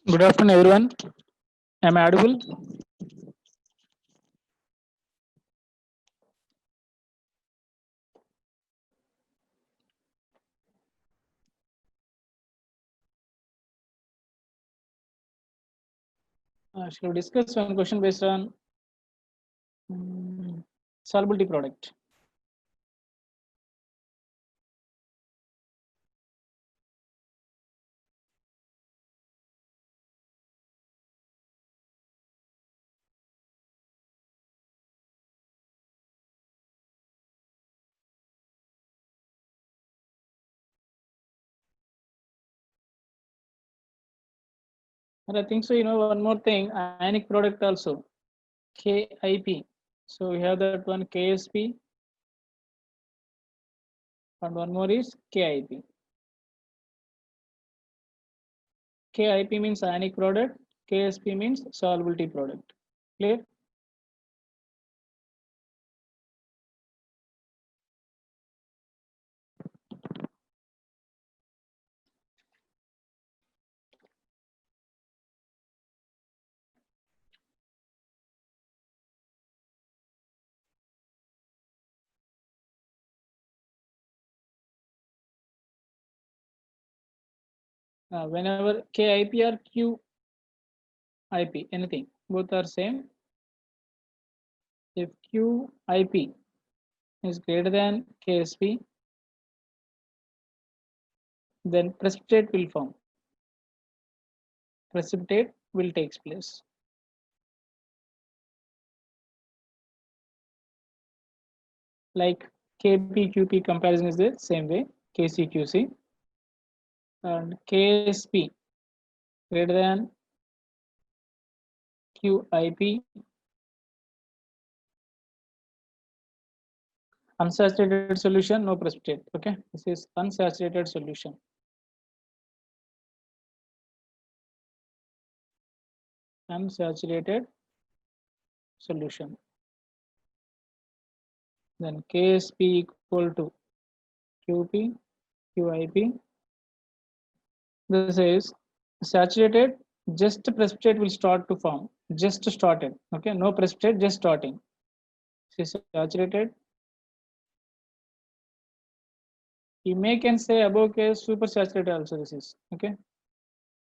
Good afternoon, everyone. Am I audible? Shall we discuss one question based on solubility product? And I think so. One more thing, ionic product also, KIP. So we have that one KSP, and one more is KIP. KIP means ionic product, KSP means solubility product. Clear? Whenever KIP or QIP, anything, both are same. If QIP is greater than KSP, then precipitate will form. Precipitate will takes place. Like KPQP comparison is the same way, KCQC, and KSP greater than QIP, unsaturated solution, no precipitate. Okay, this is unsaturated solution. Unsaturated solution. Then KSP equal to QP, QIP. This is saturated, just precipitate will start to form. Just started. Okay, no precipitate, just starting. This is saturated. You may can say above case super saturated also this is. Okay,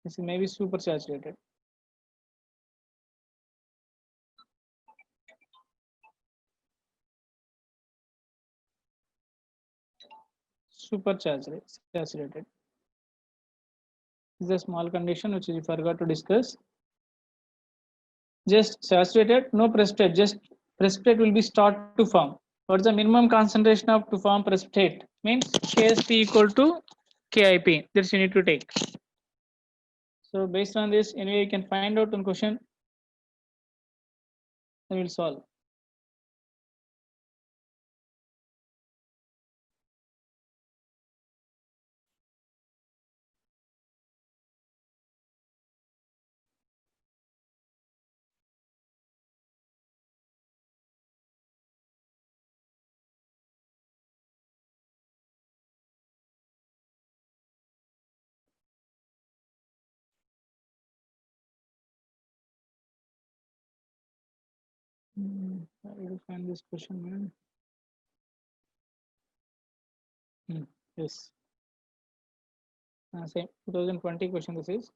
this is maybe super saturated. Supercharged, saturated. This is a small condition which we forgot to discuss. Just saturated, no precipitate, just precipitate will be start to form. What is the minimum concentration of to form precipitate? Means KSP equal to KIP. This you need to take. So based on this, anyway, you can find out one question. Then we'll solve. I will find this question. Yes. Same 2020 question this is.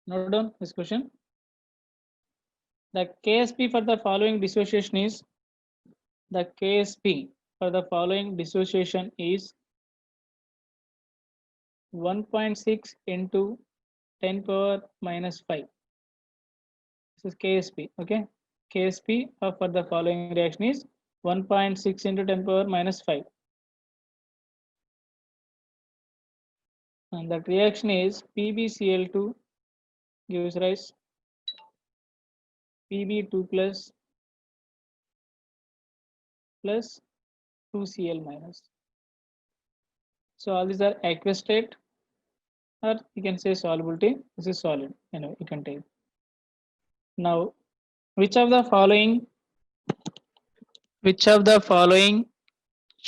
Note down this question. The KSP for the following dissociation is, the KSP for the following dissociation is 1.6 into 10 power minus 5. This is KSP. Okay, KSP for the following reaction is 1.6 into 10 power minus 5. And that reaction is PbCl2 gives rise Pb2 plus 2Cl minus. So all these are aqueous state, or you can say solubility. This is solid. You can take. Now, which of the following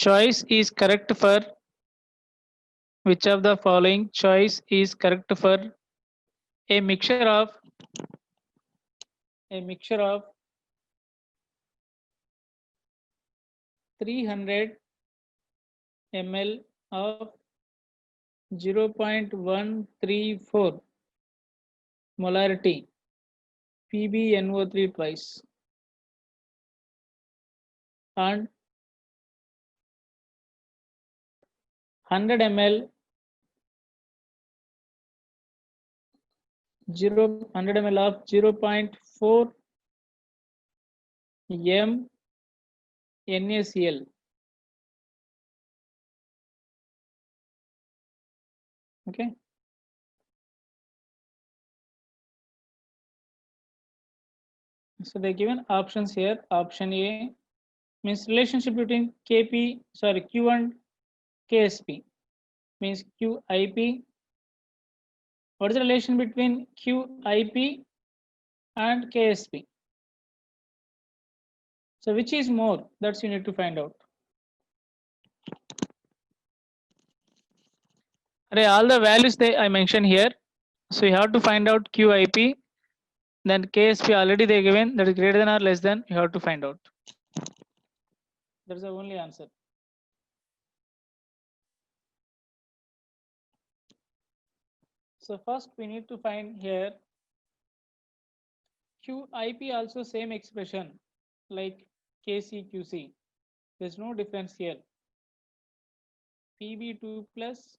choice is correct for which of the following choice is correct for a mixture of 300 ml of 0.134 molarity PbNO3 twice and 100 ml 100 ml of 0.4 m NaCl. Okay. So they given options here. Option A means relationship between Q and KSP means QIP. What is the relation between QIP and KSP? So which is more? That's you need to find out. All the values I mentioned here. So you have to find out QIP. Then KSP already they given, that is greater than or less than, you have to find out. That's the only answer. So first we need to find here QIP also same expression like KCQC. There's no difference here. Pb2 plus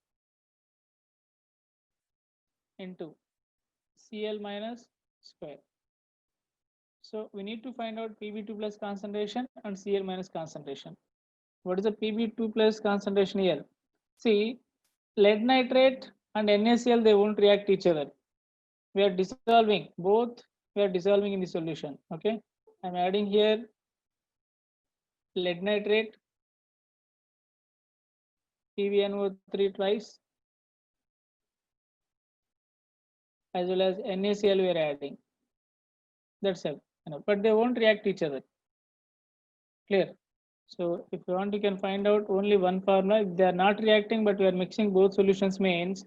into Cl minus square. So we need to find out Pb2 plus concentration and Cl minus concentration. What is the Pb2 plus concentration here? See, lead nitrate and NaCl, they won't react each other. We are dissolving both. We are dissolving in the solution. Okay, I'm adding here lead nitrate PbNO3 twice as well as NaCl we are adding. That's it. But they won't react each other. Clear? So if you want, you can find out only one formula. If they are not reacting, but we are mixing both solutions, means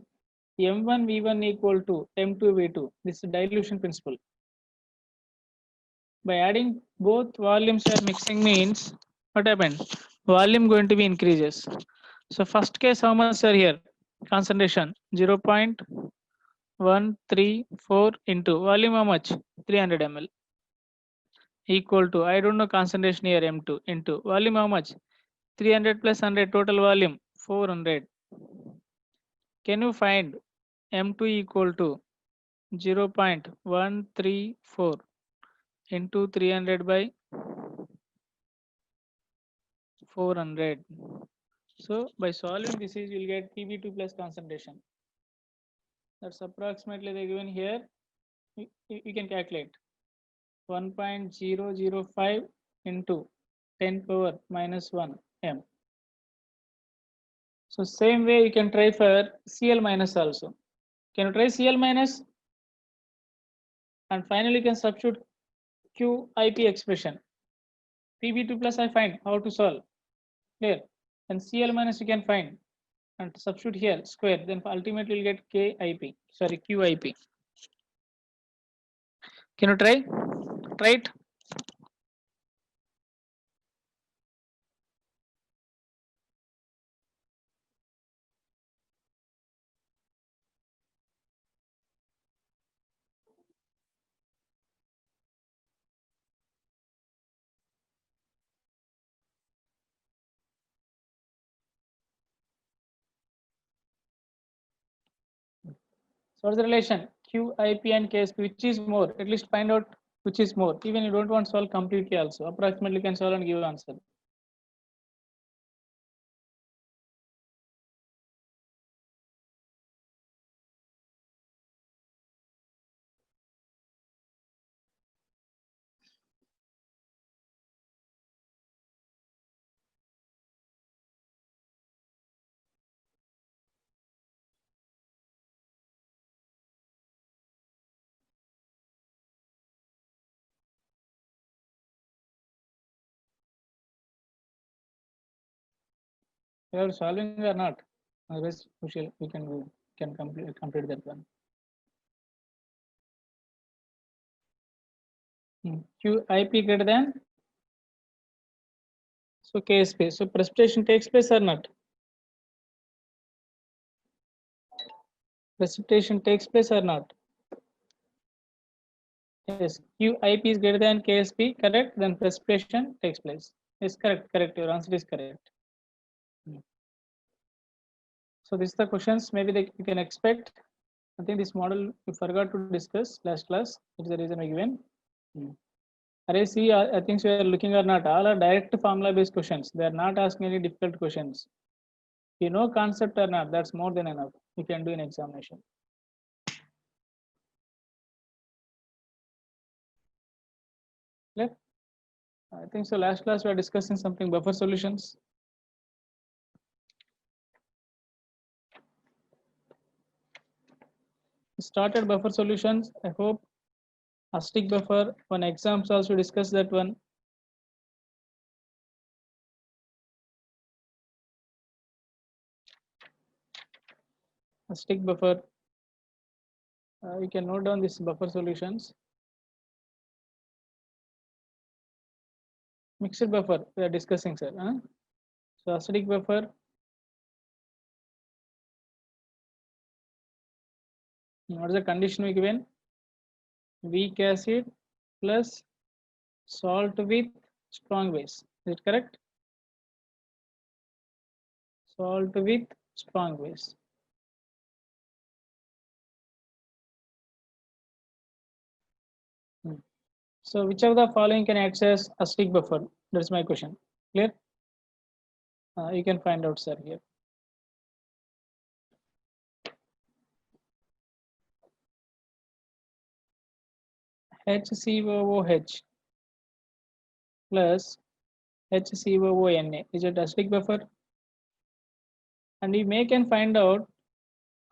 M1V1 equal to M2V2. This is dilution principle. By adding both volumes we are mixing means what happened? Volume going to be increases. So first case, how much are here? Concentration 0.134 into volume how much? 300 ml equal to, I don't know concentration here, M2 into volume how much? 300 plus 100, total volume 400. Can you find M2 equal to 0.134 into 300 by 400? So by solving this is, you'll get Pb2 plus concentration. That's approximately they given here. You can calculate 1.005 into 10 power minus 1 m. So same way you can try for Cl minus also. Can you try Cl minus? And finally you can substitute QIP expression. Pb2 plus I find how to solve. Clear? And Cl minus you can find and substitute here square. Then ultimately you'll get KIP. Sorry, QIP. Can you try? Try it. So what's the relation? QIP and KSP, which is more? At least find out which is more. Even you don't want to solve completely also. Approximately you can solve and give answer. You are solving or not? Otherwise, we can go, can complete that one. QIP greater than, so KSP. So precipitation takes place or not? Precipitation takes place or not? Yes, QIP is greater than KSP, correct? Then precipitation takes place. Yes, correct, correct. Your answer is correct. So this is the questions maybe you can expect. I think this model we forgot to discuss last class. That is the reason I given. Array see, I think you are looking or not. All are direct formula based questions. They are not asking any difficult questions. You know concept or not, that's more than enough. You can do an examination. Clear? I think so. Last class we are discussing something buffer solutions. Started buffer solutions. I hope Astic buffer. One exams also discuss that one. Astic buffer. You can note down this buffer solutions. Mixed buffer we are discussing, sir. So acidic buffer. What is the condition we given? Weak acid plus salt with strong base. Is it correct? Salt with strong base. So which of the following can act as acidic buffer? That's my question. Clear? You can find out, sir, here. HCOOH plus HCOONA. Is it acidic buffer? And we may can find out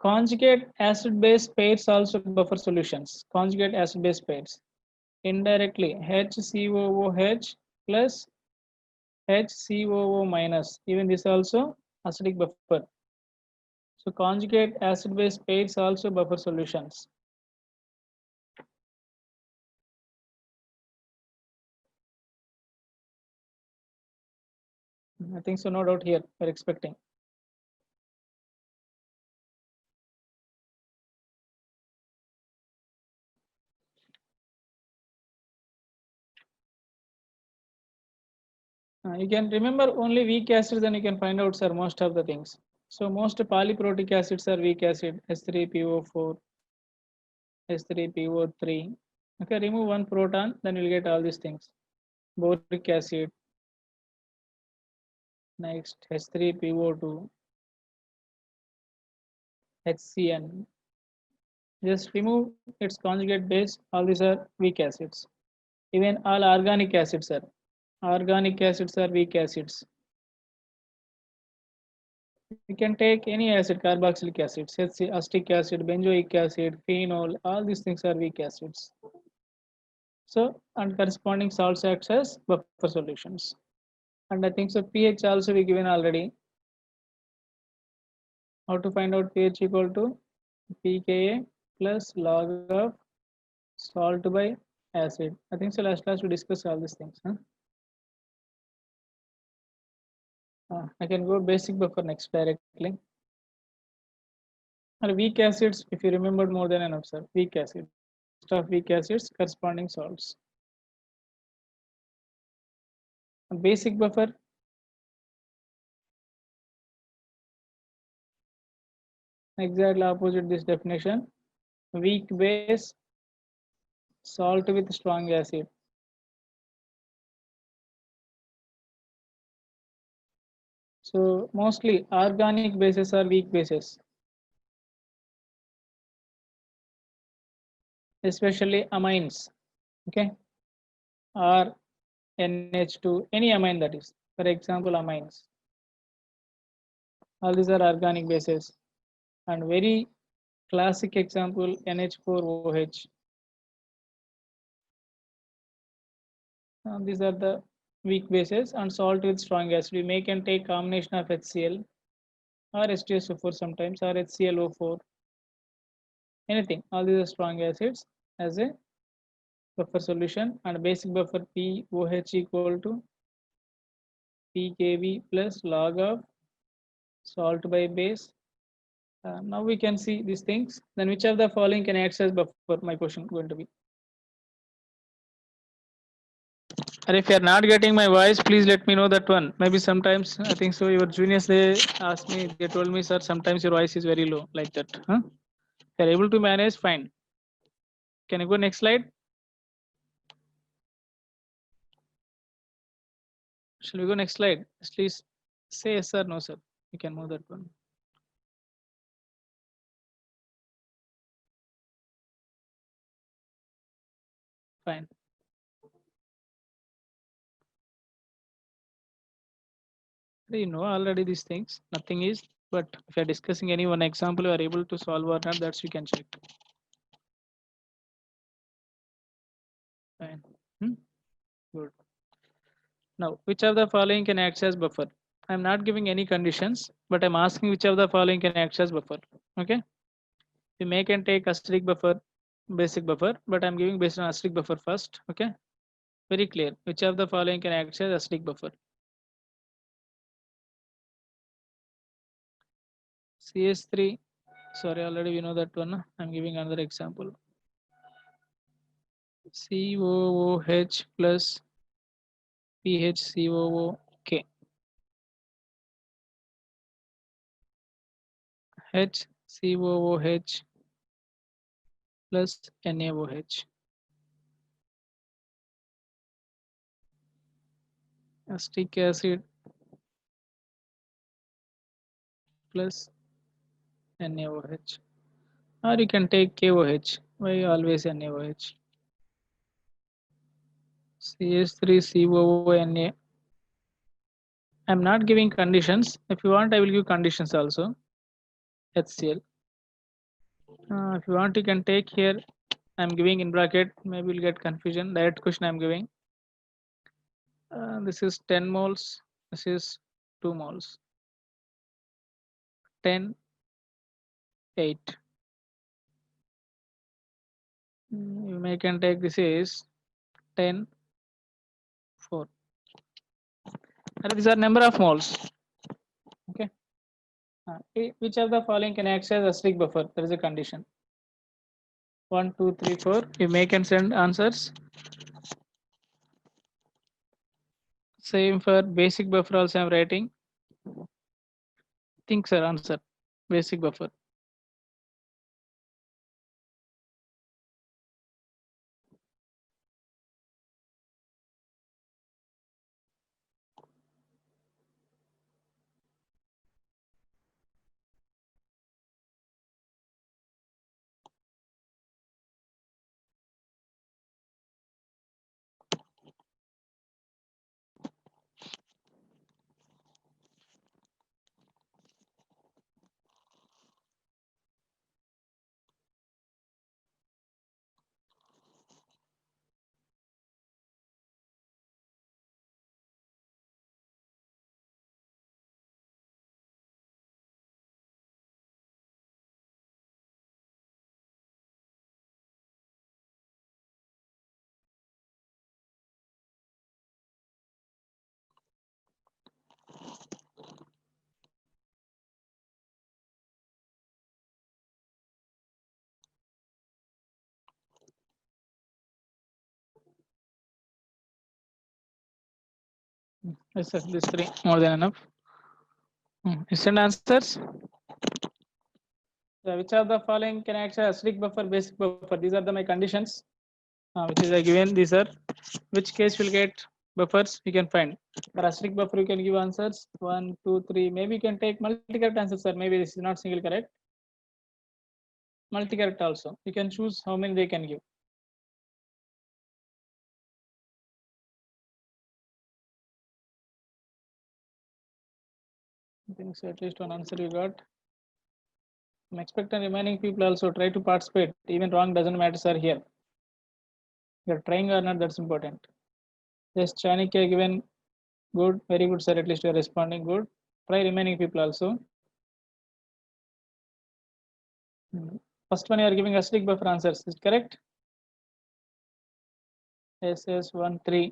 conjugate acid base pairs also buffer solutions. Conjugate acid base pairs. Indirectly HCOOH plus HCOO minus. Even this also acidic buffer. So conjugate acid base pairs also buffer solutions. I think so, no doubt here. We're expecting. You can remember only weak acids, then you can find out, sir, most of the things. So most polyprotic acids are weak acid, S3PO4, S3PO3. Okay, remove one proton, then you'll get all these things. Boric acid, next H3PO2, HCN. Just remove its conjugate base, all these are weak acids. Even all organic acids are. Organic acids are weak acids. You can take any acid, carboxylic acid, acetic acid, benzoic acid, phenol, all these things are weak acids. So, and corresponding salts acts as buffer solutions. And I think so pH also we given already. How to find out pH equal to pKa plus log of salt by acid. I think so last class we discussed all these things. I can go basic buffer next directly. And weak acids, if you remembered more than enough, sir. Weak acid. Of weak acids, corresponding salts. A basic buffer. Exactly opposite this definition. Weak base, salt with strong acid. So mostly organic bases are weak bases. Especially amines. Okay. Or NH2, any amine that is. For example, amines. All these are organic bases. And very classic example, NH4OH. These are the weak bases and salt with strong acid. We make and take combination of HCl or H2SO4 sometimes or HClO4, anything. All these are strong acids as a buffer solution, and basic buffer POH equal to pKb plus log of salt by base. Now we can see these things. Then which of the following can act as buffer? My question going to be. And if you are not getting my voice, please let me know that one. Maybe sometimes I think so. Your juniors they asked me, they told me, sir, sometimes your voice is very low, like that. Huh? If you are able to manage, fine. Can you go next slide? Shall we go next slide? Please say yes or no, sir. You can move that one. Fine. You know already these things. Nothing is. But if you are discussing any one example, you are able to solve or not. That's you can check. Fine. Good. Now, which of the following can act as buffer? I'm not giving any conditions, but I'm asking which of the following can act as buffer. Okay. We make and take acidic buffer, basic buffer, but I'm giving based on acidic buffer first. Okay. Very clear. Which of the following can act as acidic buffer? CS3. Sorry, already we know that one. I'm giving another example. COOH plus PHCOOK. HCOOH plus NaOH. Acetic acid plus NaOH. Or you can take KOH. Why always NaOH? CH3COONA. I'm not giving conditions. If you want, I will give conditions also. HCl. If you want, you can take here. I'm giving in bracket. Maybe you'll get confusion. Direct question I'm giving. This is 10 moles. This is 2 moles. 10, 8. You may can take this is 10, 4. And these are number of moles. Okay. Which of the following can act as acidic buffer? There is a condition. 1, 2, 3, 4. You make and send answers. Same for basic buffer also I'm writing. Think sir, answer. Basic buffer. Yes sir, this 3 more than enough. You send answers. So which of the following can act as acidic buffer, basic buffer? These are the my conditions. Which is given. These are which case will get buffers you can find. For acidic buffer you can give answers 1, 2, 3. Maybe you can take multi-correct answers, sir. Maybe this is not single correct. Multi-correct also. You can choose how many they can give. I think so at least one answer you got. I'm expecting remaining people also try to participate. Even wrong doesn't matter, sir. Here, you're trying or not, that's important. Yes, Chanakya given Good, very good, sir. At least you are responding. Good. Try remaining people also. First one you are giving acidic buffer answers. Is it correct? SS13.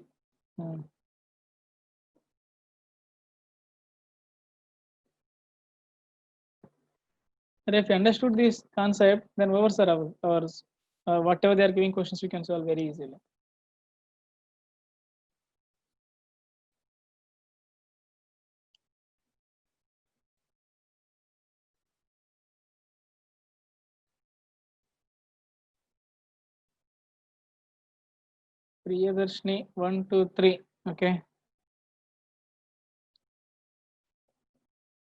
And if you understood this concept, then over sir, our whatever they are giving questions, we can solve very easily. Priyadarshini 1, 2, 3. Okay.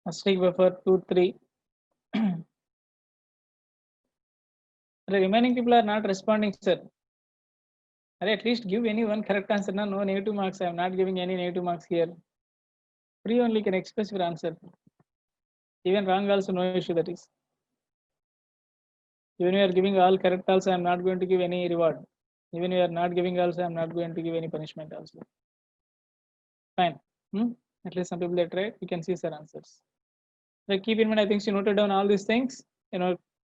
Acidic buffer 2, 3. The remaining people are not responding, sir. At least give any one correct answer. No negative marks. I am not giving any negative marks here. Free only can express your answer. Even wrong also no issue that is. Even you are giving all correct also, I am not going to give any reward. Even you are not giving also, I am not going to give any punishment also. Fine. At least some people are tried. You can see their answers. So keep in mind, I think she noted down all these things in our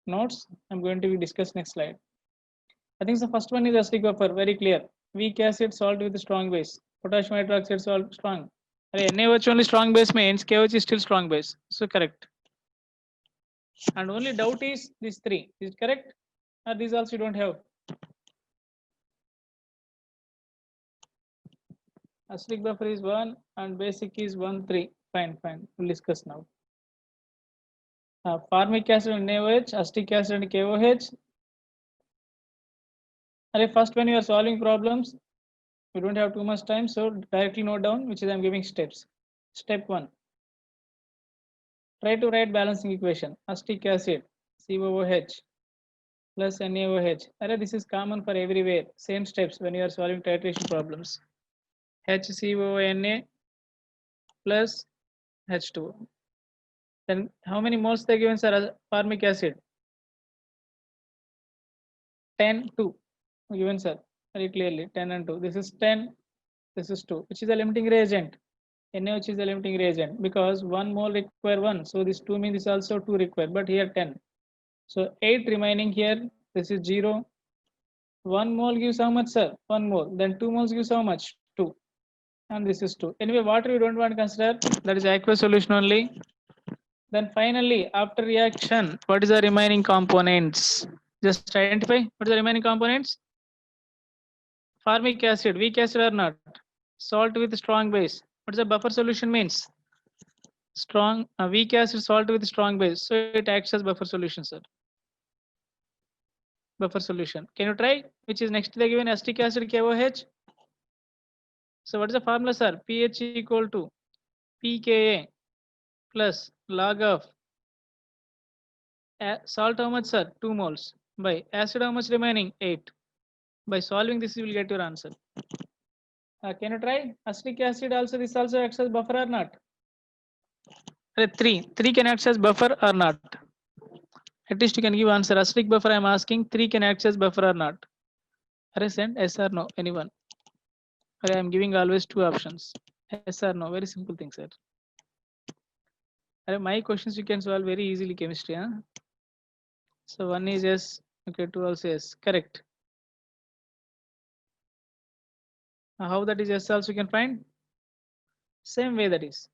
notes. I'm going to discuss next slide. I think the first one is acidic buffer, very clear. Weak acid salt with strong base. Potassium hydroxide salt strong. NaOH only strong base means KOH is still strong base. So correct. And only doubt is these three. Is it correct? Or these also you don't have? Acidic buffer is 1 and basic is 1, 3. Fine. We'll discuss now. Formic acid and NaOH, acetic acid and KOH. First, when you are solving problems, you don't have too much time, so directly note down which is I'm giving steps. Step 1. Try to write balancing equation. Acetic acid, COOH plus NaOH. This is common for everywhere. Same steps when you are solving titration problems. HCONA plus H2O. Then how many moles they given, sir? Formic acid 10, 2 given, sir, very clearly 10 and 2. This is 10, this is 2, which is a limiting reagent. NaOH is a limiting reagent because 1 mole require 1, so this 2 means this also 2 require, but here 10. So 8 remaining here. This is 0. 1 mole gives how much, sir? 1 mole. Then 2 moles gives how much? 2. And this is 2. Anyway, water we don't want to consider. That is aqueous solution only. Then finally, after reaction, what is the remaining components? Just identify what is the remaining components. Formic acid, weak acid or not? Salt with strong base. What is the buffer solution means? Strong, weak acid salt with strong base. So it acts as buffer solution, sir. Buffer solution. Can you try? Which is next to the given acetic acid KOH? So what is the formula, sir? pH equal to pKa plus log of salt how much, sir? 2 moles by acid how much remaining? 8. By solving this you will get your answer. Can you try? Acetic acid also, this also acts as buffer or not? 3 can act as buffer or not? At least you can give answer. Acidic buffer I am asking, 3 can act as buffer or not? Send yes or no, anyone. I am giving always 2 options. Yes or no, very simple thing, sir. My questions you can solve very easily, chemistry. So 1 is yes, okay, 2 also yes, correct. How that is yes also you can find? Same way that is.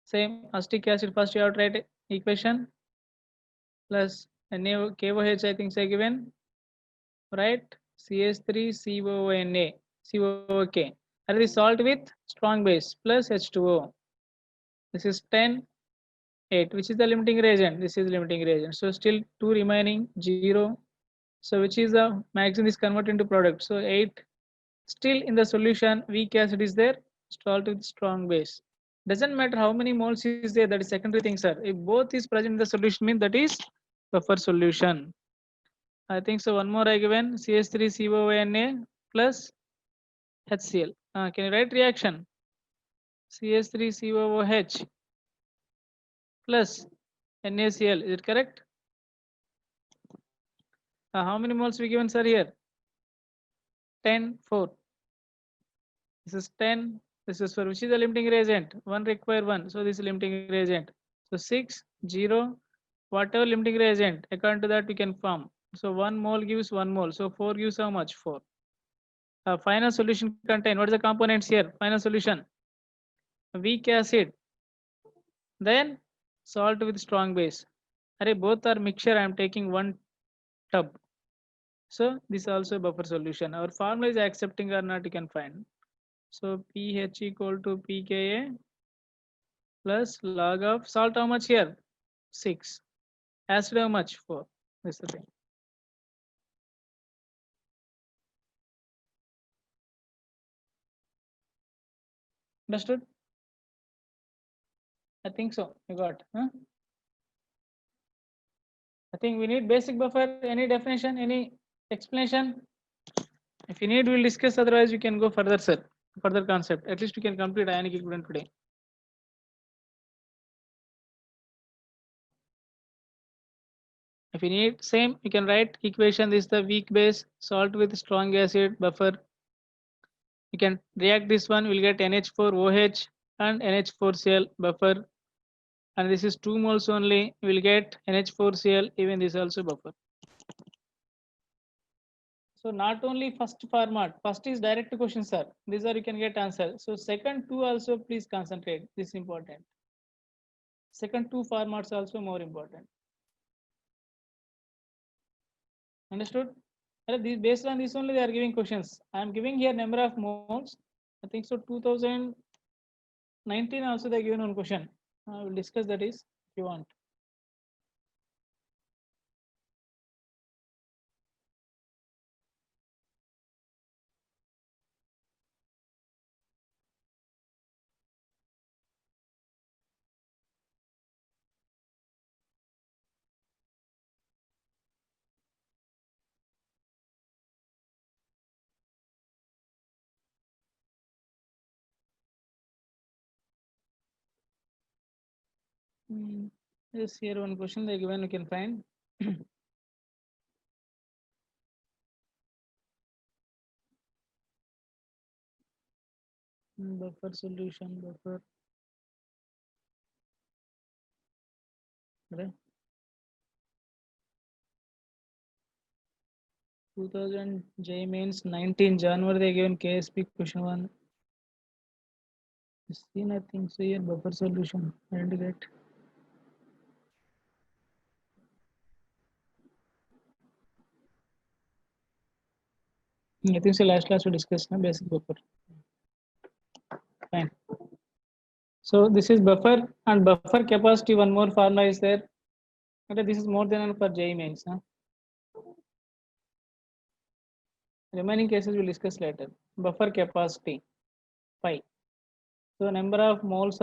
Same acetic acid, first you have to write equation plus KOH I think say given, right? CH3CONA, COK. And this salt with strong base plus H2O. This is 10, 8, which is the limiting reagent. This is limiting reagent. So still 2 remaining, 0. So which is the maximum is converted into product. So 8. Still in the solution, weak acid is there, salt with strong base. Doesn't matter how many moles is there, that is secondary thing, sir. If both is present in the solution, means that is buffer solution. I think so. One more I given CH3CONA plus HCl. Can you write reaction? CH3COOH plus NaCl. Is it correct? How many moles we given, sir, here? 10, 4. This is 10. This is for which is the limiting reagent? 1 require 1. So this is limiting reagent. So 6, 0, whatever limiting reagent, according to that we can form. So 1 mole gives 1 mole. So 4 gives how much? 4. Final solution contain, what is the components here? Final solution, weak acid, then salt with strong base. Array, both are mixture, I am taking 1 tub. So this also buffer solution. Our formula is accepting or not, you can find. So pH equal to pKa plus log of salt, how much here? 6. Acid how much? 4. That's the thing. Understood? I think so. You got, huh? I think we need basic buffer. Any definition, any explanation? If you need, we'll discuss. Otherwise, we can go further, sir. Further concept. At least we can complete ionic equivalent today. If you need same, you can write equation. This is the weak base, salt with strong acid, buffer. You can react this one, we'll get NH4OH and NH4Cl buffer. And this is 2 moles only, we'll get NH4Cl, even this also buffer. So not only first format, first is direct question, sir. These are you can get answer. So second two also please concentrate. This is important. Second two formats also more important. Understood? This based on this only they are giving questions. I am giving here number of moles. I think so 2019 also they are given one question. I will discuss that is if you want. Yes, here one question they given you can find. Buffer solution, buffer. Right. 2000 J means 19 January they given KSP question 1. See nothing. So here buffer solution. I didn't get. I think so last class we discussed na basic buffer. Fine. So this is buffer and buffer capacity. One more formula is there. Okay, this is more than enough for J mains. Huh? Remaining cases we'll discuss later. Buffer capacity 5. So number of moles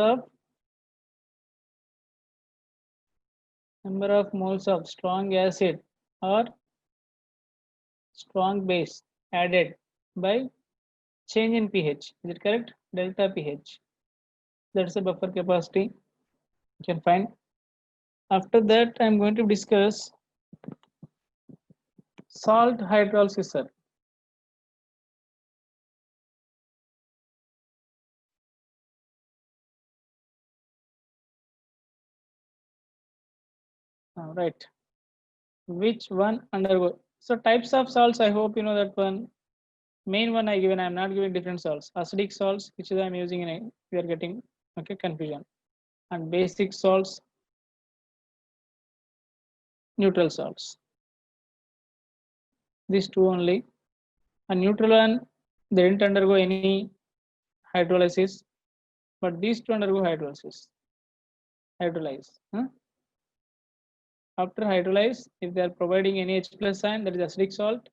of strong acid or strong base added by change in pH. Is it correct? Delta pH. That's the buffer capacity. You can find. After that, I'm going to discuss salt hydrolysis, sir. Right. Which one undergo? So types of salts, I hope you know that one. Main one I given, I'm not giving different salts. Acidic salts, which is I'm using in a, we are getting okay confusion. And basic salts, neutral salts. These two only. And neutral one, they didn't undergo any hydrolysis, but these two undergo hydrolysis. Hydrolyze. Huh? After hydrolyze, if they are providing any H plus ion, that is acidic salt.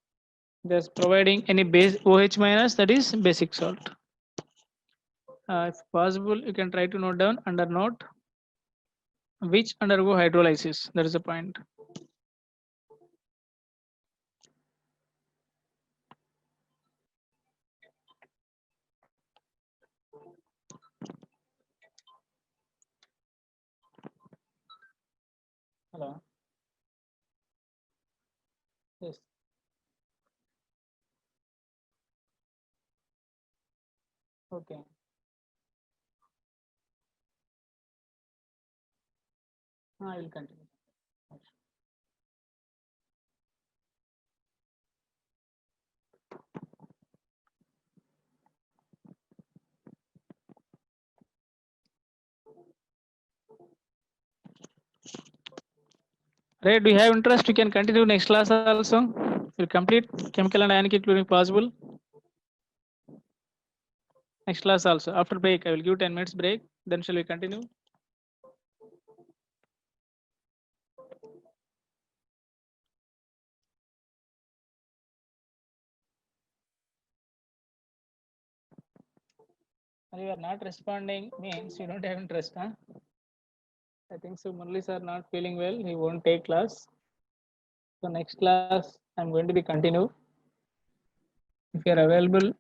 They are providing any base OH minus, that is basic salt. If possible, you can try to note down under note which undergo hydrolysis. That is the point. Hello. Yes. Okay. I will continue. Right, do you have interest? You can continue next class also. We'll complete chemical and ionic including possible. Next class also. After break, I will give 10 minutes break. Then shall we continue? You are not responding means you don't have interest, huh? I think so. Murli sir not feeling well. He won't take class. So next class I'm going to be continue. If you are available,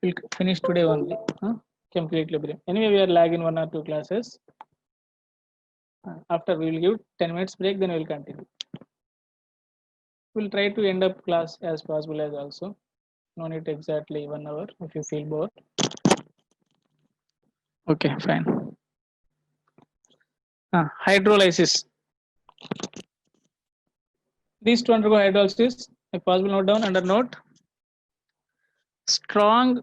we'll finish today only. Huh? Chemical equilibrium. Anyway, we are lagging 1 or 2 classes. After we will give 10 minutes break, then we will continue. We'll try to end up class as possible as also. No need exactly 1 hour if you feel bored. Okay, fine. Hydrolysis. These two undergo hydrolysis. If possible, note down under note. Strong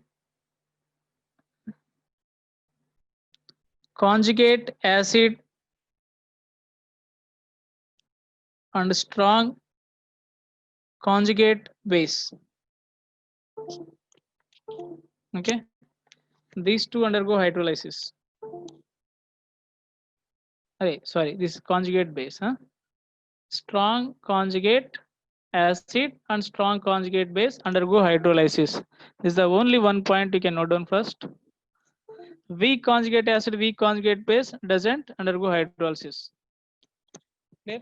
conjugate acid and strong conjugate base. Okay, these two undergo hydrolysis. Sorry, this is conjugate base. Huh? Strong conjugate acid and strong conjugate base undergo hydrolysis. This is the only one point you can note down first. Weak conjugate acid, weak conjugate base doesn't undergo hydrolysis. Clear?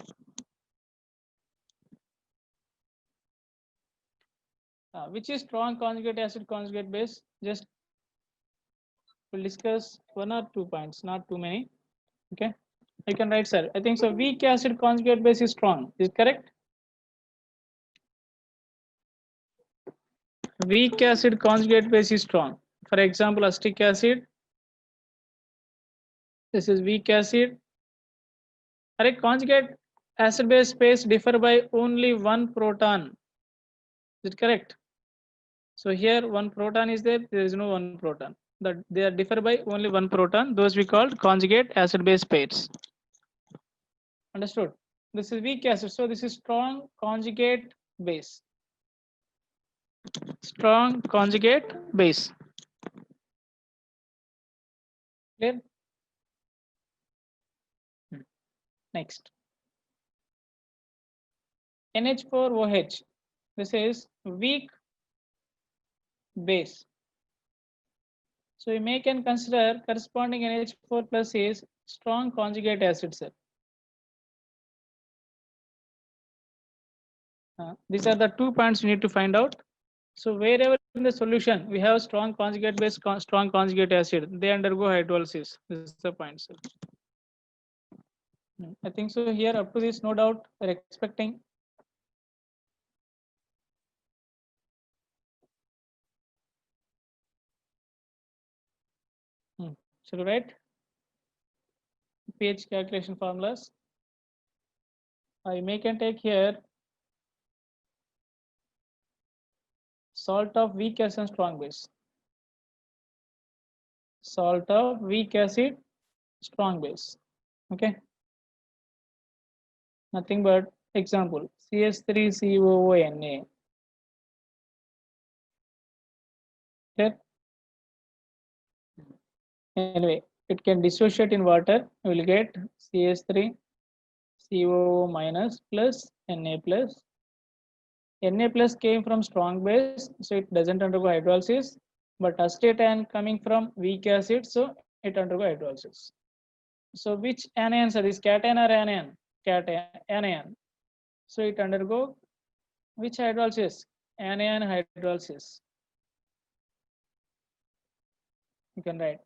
Which is strong conjugate acid, conjugate base? Just we'll discuss 1 or 2 points, not too many. Okay, you can write, sir. I think so. Weak acid conjugate base is strong. Is it correct? Weak acid conjugate base is strong. For example, acetic acid. This is weak acid. Correct. Conjugate acid base space differ by only one proton. Is it correct? So here one proton is there. There is no one proton. That they are differ by only one proton. Those we called conjugate acid base pairs. Understood? This is weak acid. So this is strong conjugate base. Strong conjugate base. Clear? Next. NH4OH. This is weak base. So you may can consider corresponding NH4 plus is strong conjugate acid, sir. These are the 2 points you need to find out. So wherever in the solution we have strong conjugate base, strong conjugate acid, they undergo hydrolysis. This is the point, sir. I think so. Here up to this, no doubt, we're expecting. Shall we write pH calculation formulas? I may can take here salt of weak acid and strong base. Salt of weak acid, strong base. Okay. Nothing but example CH3COONA. Okay. Anyway, it can dissociate in water. We will get CH3COO minus plus Na plus. Na plus came from strong base, so it doesn't undergo hydrolysis. But acetate ion coming from weak acid, so it undergo hydrolysis. So which anion, sir? Is cation or anion? Anion. So it undergo which hydrolysis? Anion hydrolysis. You can write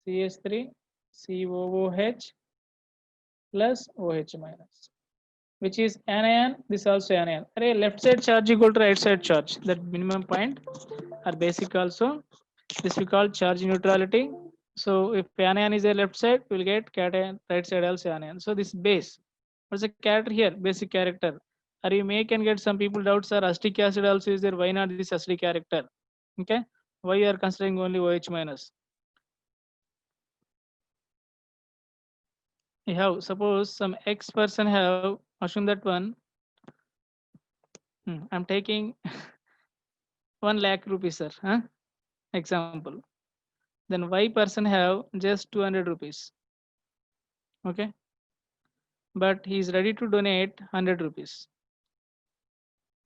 CH3COOH plus OH minus, which is anion. This also anion. Left side charge equal to right side charge. That minimum point are basic also. This we call charge neutrality. So if anion is a left side, we'll get cation, right side also anion. So this base, what's the character here? Basic character. Or you may can get some people doubts are acetic acid also is there. Why not this acetic character? Okay. Why you are considering only OH minus? You have suppose some X person have assume that one. I'm taking 1 lakh rupees, sir. Huh? Example. Then Y person have just 200 rupees. Okay. But he is ready to donate 100 rupees.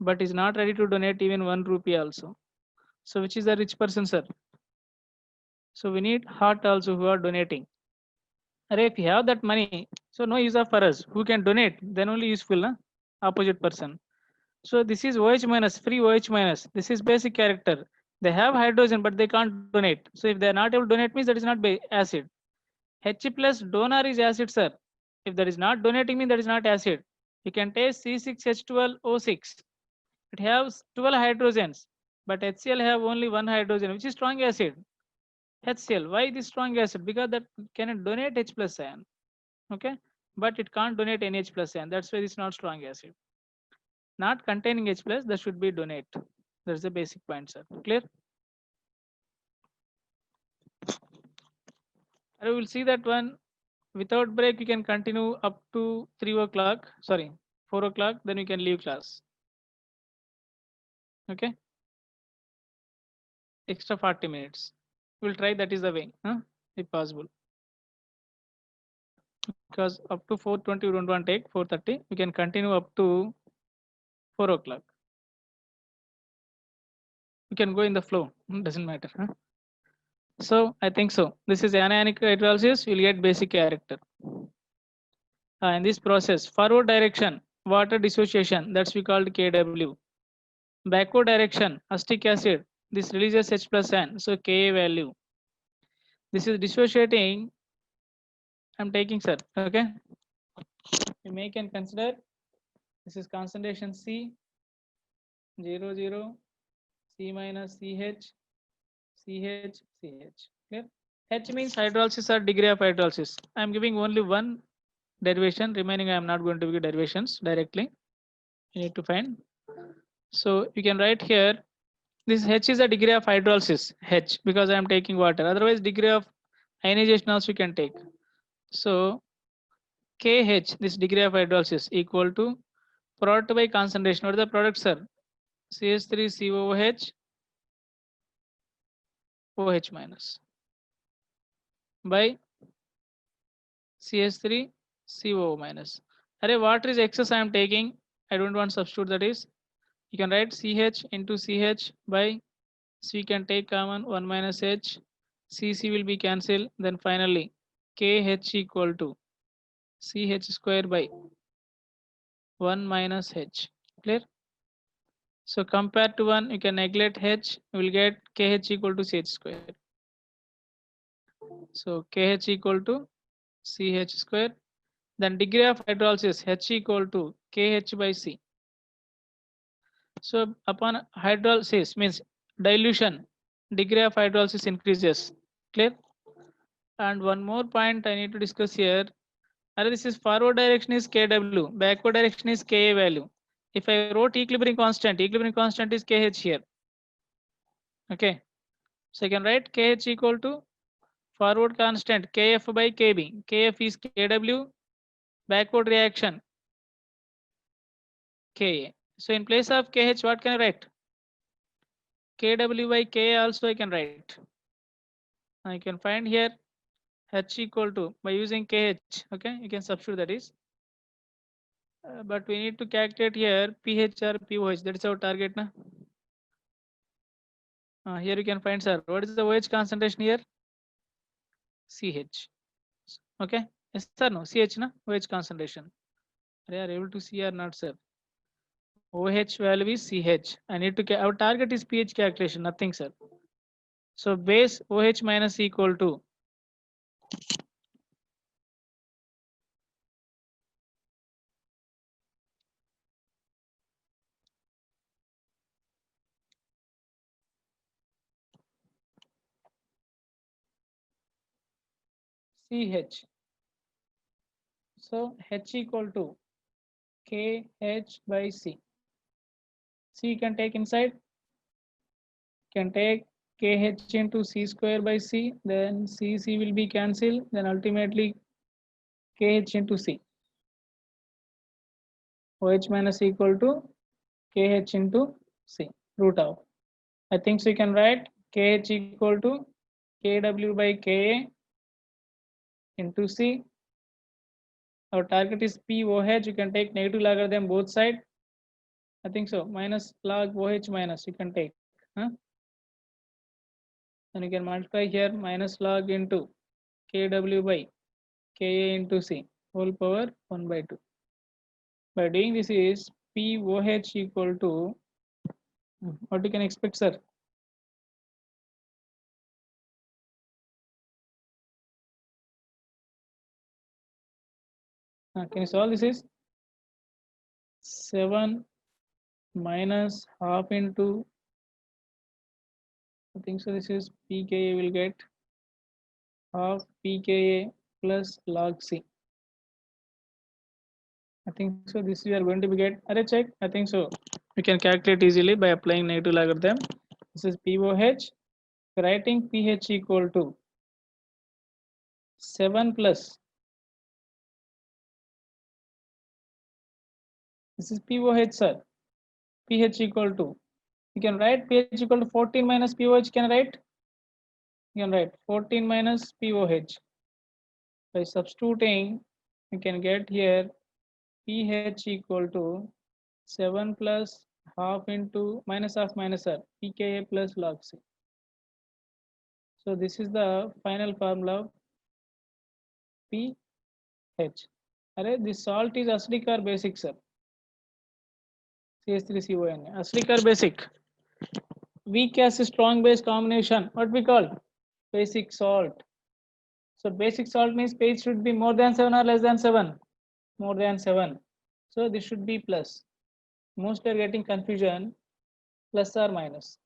But is not ready to donate even 1 rupee also. So which is the rich person, sir? So we need heart also who are donating. Arey, if you have that money, so no use of for us. Who can donate? Then only useful, na? Opposite person. So this is OH minus, free OH minus. This is basic character. They have hydrogen, but they can't donate. So if they are not able to donate, means that is not acid. H plus donor is acid, sir. If that is not donating, means that is not acid. You can take C6H12O6. It has 12 hydrogens, but HCl have only one hydrogen, which is strong acid. HCl. Why this strong acid? Because that can donate H plus ion. Okay, but it can't donate NH plus ion. That's why it's not strong acid. Not containing H plus, that should be donate. That's the basic point, sir. Clear? I will see that one without break. You can continue up to 3 o'clock. Sorry, 4 o'clock. Then you can leave class. Okay. Extra 40 minutes. We'll try, that is the way, huh? If possible. Because up to 4:20 we don't want to take 4:30. We can continue up to 4 o'clock. We can go in the flow. Doesn't matter. Huh? So I think so. This is anionic hydrolysis. You'll get basic character. In this process, forward direction, water dissociation. That's we called KW. Backward direction, acetic acid. This releases H plus N. So Ka value. This is dissociating. I'm taking, sir. Okay. You may can consider this is concentration C 0 C minus CH CH CH. Clear? H means hydrolysis or degree of hydrolysis. I am giving only one derivation. Remaining I am not going to give derivations directly. You need to find. So you can write here. This H is a degree of hydrolysis. H because I am taking water. Otherwise degree of ionization also you can take. So KH, this degree of hydrolysis equal to product by concentration. What are the products, sir? CH3COOH OH minus by CH3CO minus. Array water is excess I am taking. I don't want to substitute, that is. You can write CH into CH by C can take common 1 minus H. CC will be cancelled. Then finally KH equal to CH square by 1 minus H. Clear? So compared to 1, you can neglect H, you will get KH equal to CH square. So KH equal to CH square. Then degree of hydrolysis H equal to KH by C. So upon hydrolysis means dilution, degree of hydrolysis increases. Clear? And one more point I need to discuss here. This is forward direction is KW, backward direction is Ka value. If I wrote equilibrium constant is KH here. Okay. So I can write KH equal to forward constant Kf by Kb. Kf is Kw, backward reaction Ka. So in place of KH, what can I write? Kw by Ka also I can write. I can find here H equal to by using KH. Okay, you can substitute, that is. But we need to calculate here pH or pOH. That is our target, na? Here you can find, sir. What is the OH concentration here? CH. Okay. Yes, sir. No. CH, na? OH concentration. Are you able to see or not, sir? OH value is CH. I need to. Our target is pH calculation. Nothing, sir. So base OH minus equal to CH. So H equal to KH by C. C can take inside, can take KH into C square by C, then C will be cancelled, then ultimately KH into C. OH minus equal to KH into C, root of. I think so you can write KH equal to KW by KA into C. Our target is POH, you can take negative logarithm both side. I think so, minus log OH minus you can take. Huh? And you can multiply here minus log into KW by KA into C whole power 1 by 2. By doing this is POH equal to, what you can expect, sir? Can you solve this is 7 minus half into, I think so this is pKa will get half pKa plus log C. I think so this we are going to be get, array check, I think so we can calculate easily by applying negative logarithm. This is POH, writing pH equal to 7 plus, this is POH sir, pH equal to, you can write pH equal to 14 minus POH, can write, you can write 14 minus POH. By substituting you can get here pH equal to 7 plus half into minus of minus r pKa plus log C. So this is the final formula of pH. Array this salt is acidic or basic, sir? CH3CON. Acidic or basic? Weak acid strong base combination. What we call? Basic salt. So basic salt means pH should be more than 7 or less than 7? More than 7. So this should be plus. Most are getting confusion, plus or minus.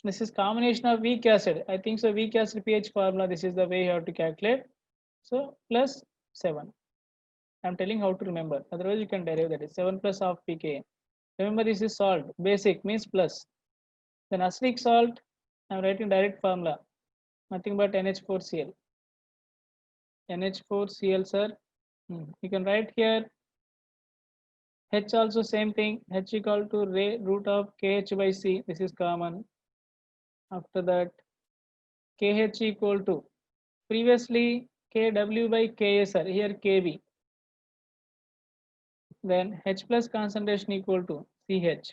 This is combination of weak acid. I think so weak acid pH formula, this is the way you have to calculate. So plus 7. I'm telling how to remember. Otherwise you can derive that is 7 plus of pKa. Remember this is salt. Basic means plus. Then acidic salt, I'm writing direct formula. Nothing but NH4Cl. NH4Cl, sir. You can write here H also same thing. H equal to root of KH by C. This is common. After that KH equal to, previously KW by KA, sir, here KB. Then H plus concentration equal to CH.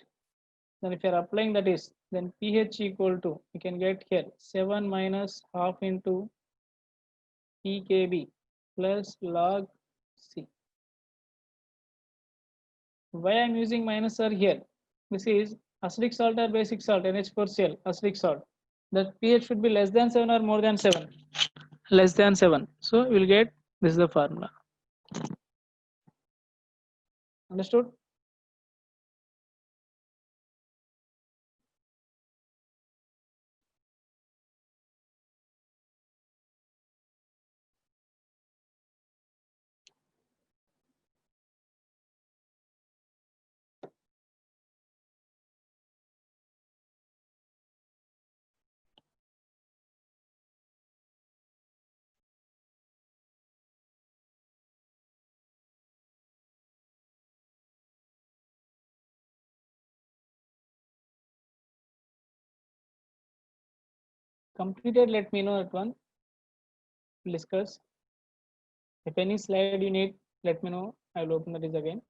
Then if you are applying that is, then pH equal to, you can get here 7 minus half into pKb plus log C. Why I am using minus R here? This is acidic salt or basic salt, NH4Cl, acidic salt. The pH should be less than 7 or more than 7? Less than 7. So we will get, this is the formula. Understood? Completed, let me know that one. We'll discuss. If any slide you need, let me know. I will open this again.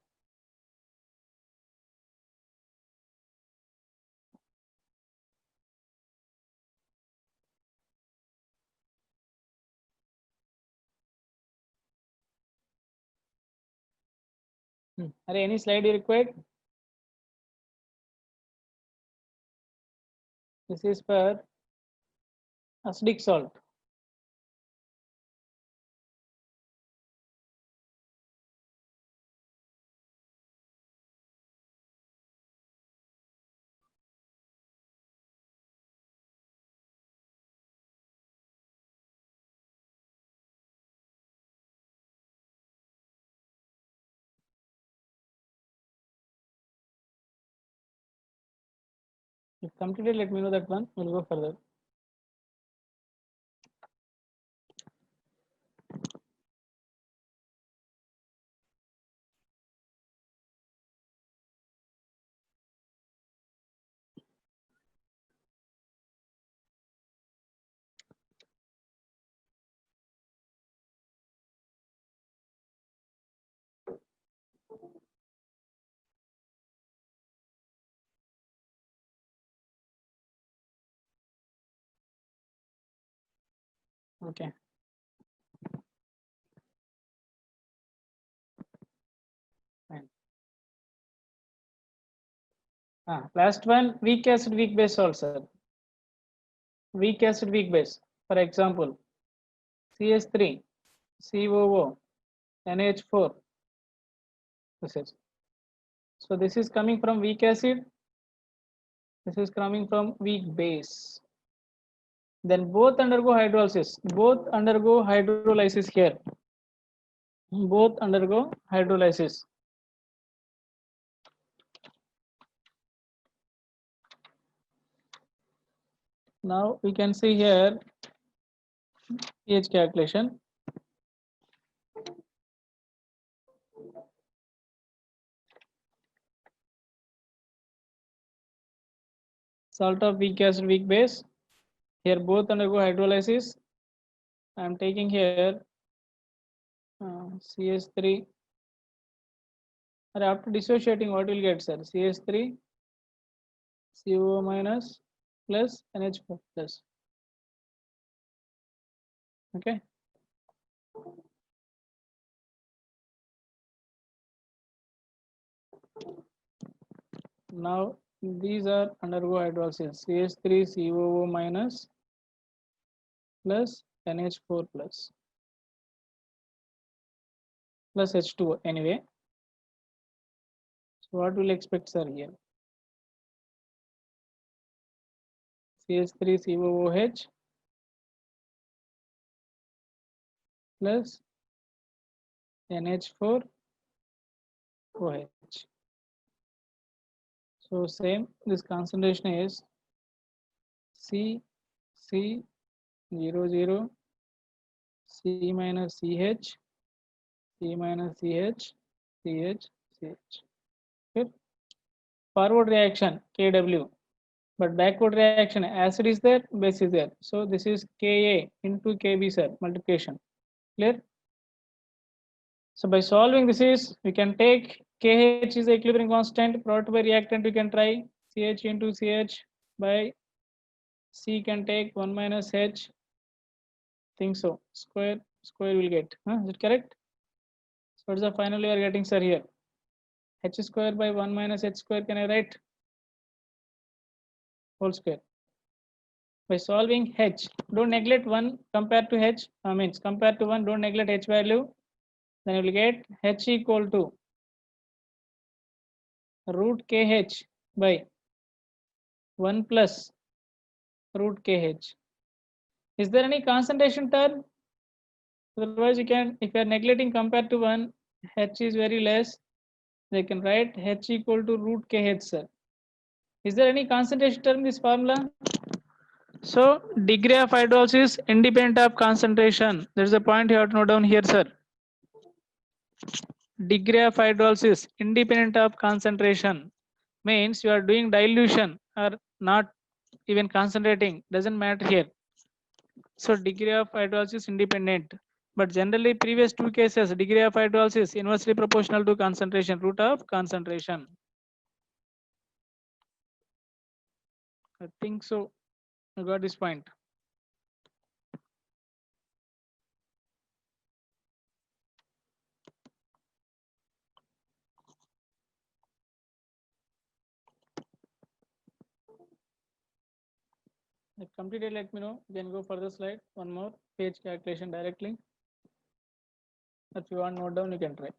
Are any slide you required? This is for acidic salt. If completed, let me know that one. We'll go further. Okay. Fine. Last one, weak acid, weak base also. Weak acid, weak base. For example, CS3, COO, NH4. This is. So this is coming from weak acid. This is coming from weak base. Then both undergo hydrolysis. Both undergo hydrolysis here. Both undergo hydrolysis. Now we can see here pH calculation. Salt of weak acid, weak base. Here both undergo hydrolysis. I am taking here CS3. After dissociating, what will get, sir? CS3, COO minus plus NH4 plus. Okay. Now these are undergo hydrolysis. CS3, COO minus plus NH4 plus H2O anyway. So what will expect, sir, here? CS3 COOH plus NH4 OH. So same, this concentration is C 0 C minus CH, C minus CH, CH, CH. Okay. Forward reaction KW, but backward reaction acid is there, base is there. So this is Ka into Kb, sir, multiplication. Clear? So by solving this is, we can take KH is the equilibrium constant, product by reactant we can try CH into CH by C can take 1 minus H, think so, square will get, is it correct? So what's the final we are getting, sir, here? H square by 1 minus H square, can I write? Whole square. By solving H, don't neglect 1 compared to H, means compared to 1, don't neglect H value. Then you will get H equal to root KH by 1 plus root KH. Is there any concentration term? Otherwise, you can, if you are neglecting compared to 1, H is very less, they can write H equal to root KH, sir. Is there any concentration term in this formula? So, degree of hydrolysis independent of concentration. There is a point you have to note down here, sir. Degree of hydrolysis independent of concentration means you are doing dilution or not even concentrating, doesn't matter here. So degree of hydrolysis independent, but generally previous two cases degree of hydrolysis inversely proportional to concentration, root of concentration. I think so. I got this point. If completed, let me know. Then go further slide. One more page calculation directly. If you want note down, you can try.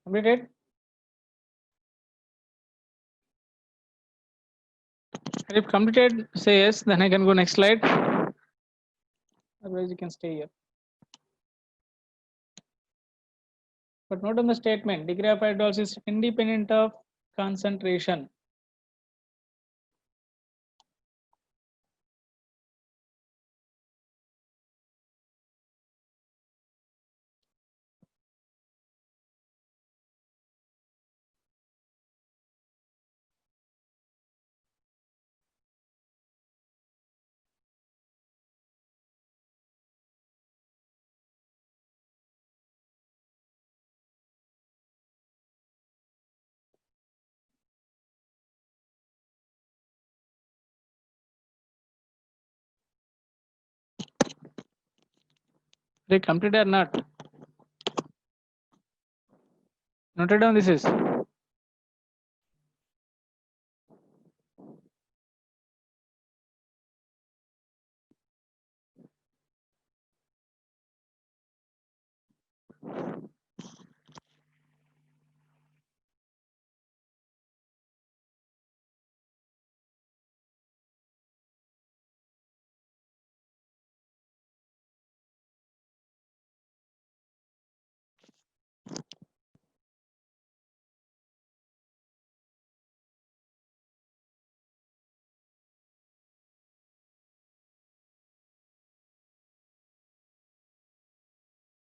Completed? If completed, say yes, then I can go next slide. Otherwise, you can stay here. But note on the statement, degree of hydrolysis is independent of concentration. They completed or not? Noted down this is.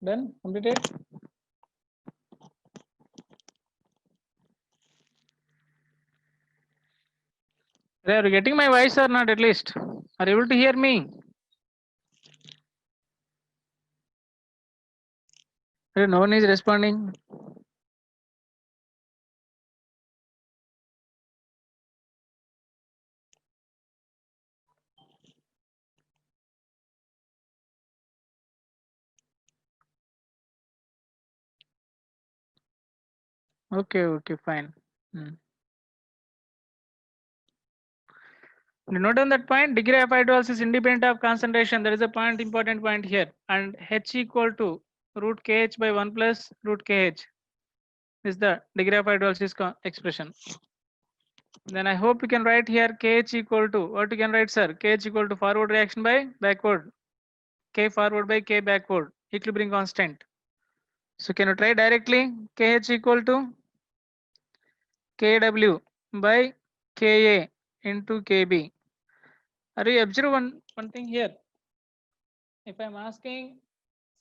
Done? Completed? Are you getting my voice or not at least? Are you able to hear me? No one is responding. Okay, fine. Note on that point, degree of hydrolysis is independent of concentration. There is a point, important point here. And H equal to root KH by 1 plus root KH is the degree of hydrolysis expression. Then I hope you can write here KH equal to, what you can write, sir? KH equal to forward reaction by backward. K forward by K backward. Equilibrium constant. So can you try directly? KH equal to KW by KA into KB. Are you observe one thing here? If I'm asking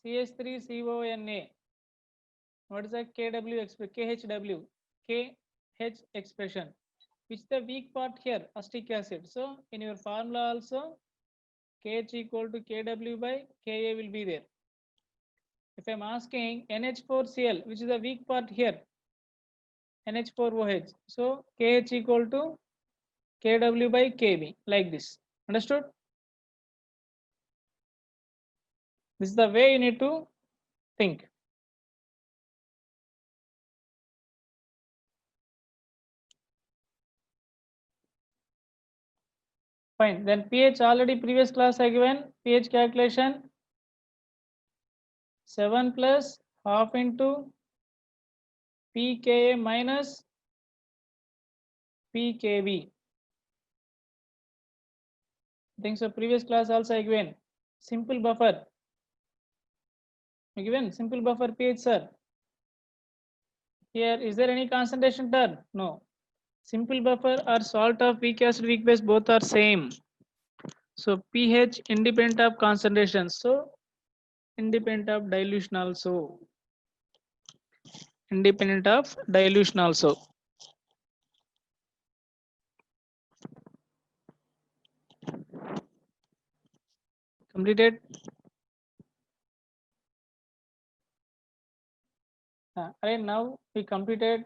CH3CONA, what is the KHW, KH expression? Which is the weak part here? Acetic acid. So in your formula also, KH equal to KW by KA will be there. If I'm asking NH4Cl, which is the weak part here, NH4OH. So KH equal to KW by KB, like this. Understood? This is the way you need to think. Fine. Then pH already previous class I given pH calculation 7 plus half into pKa minus pKb. I think so. Previous class also I given simple buffer. I given simple buffer pH, sir. Here is there any concentration term? No. Simple buffer or salt of weak acid weak base both are same. So pH independent of concentration, so independent of dilution also, independent of dilution also. Completed. Right now we completed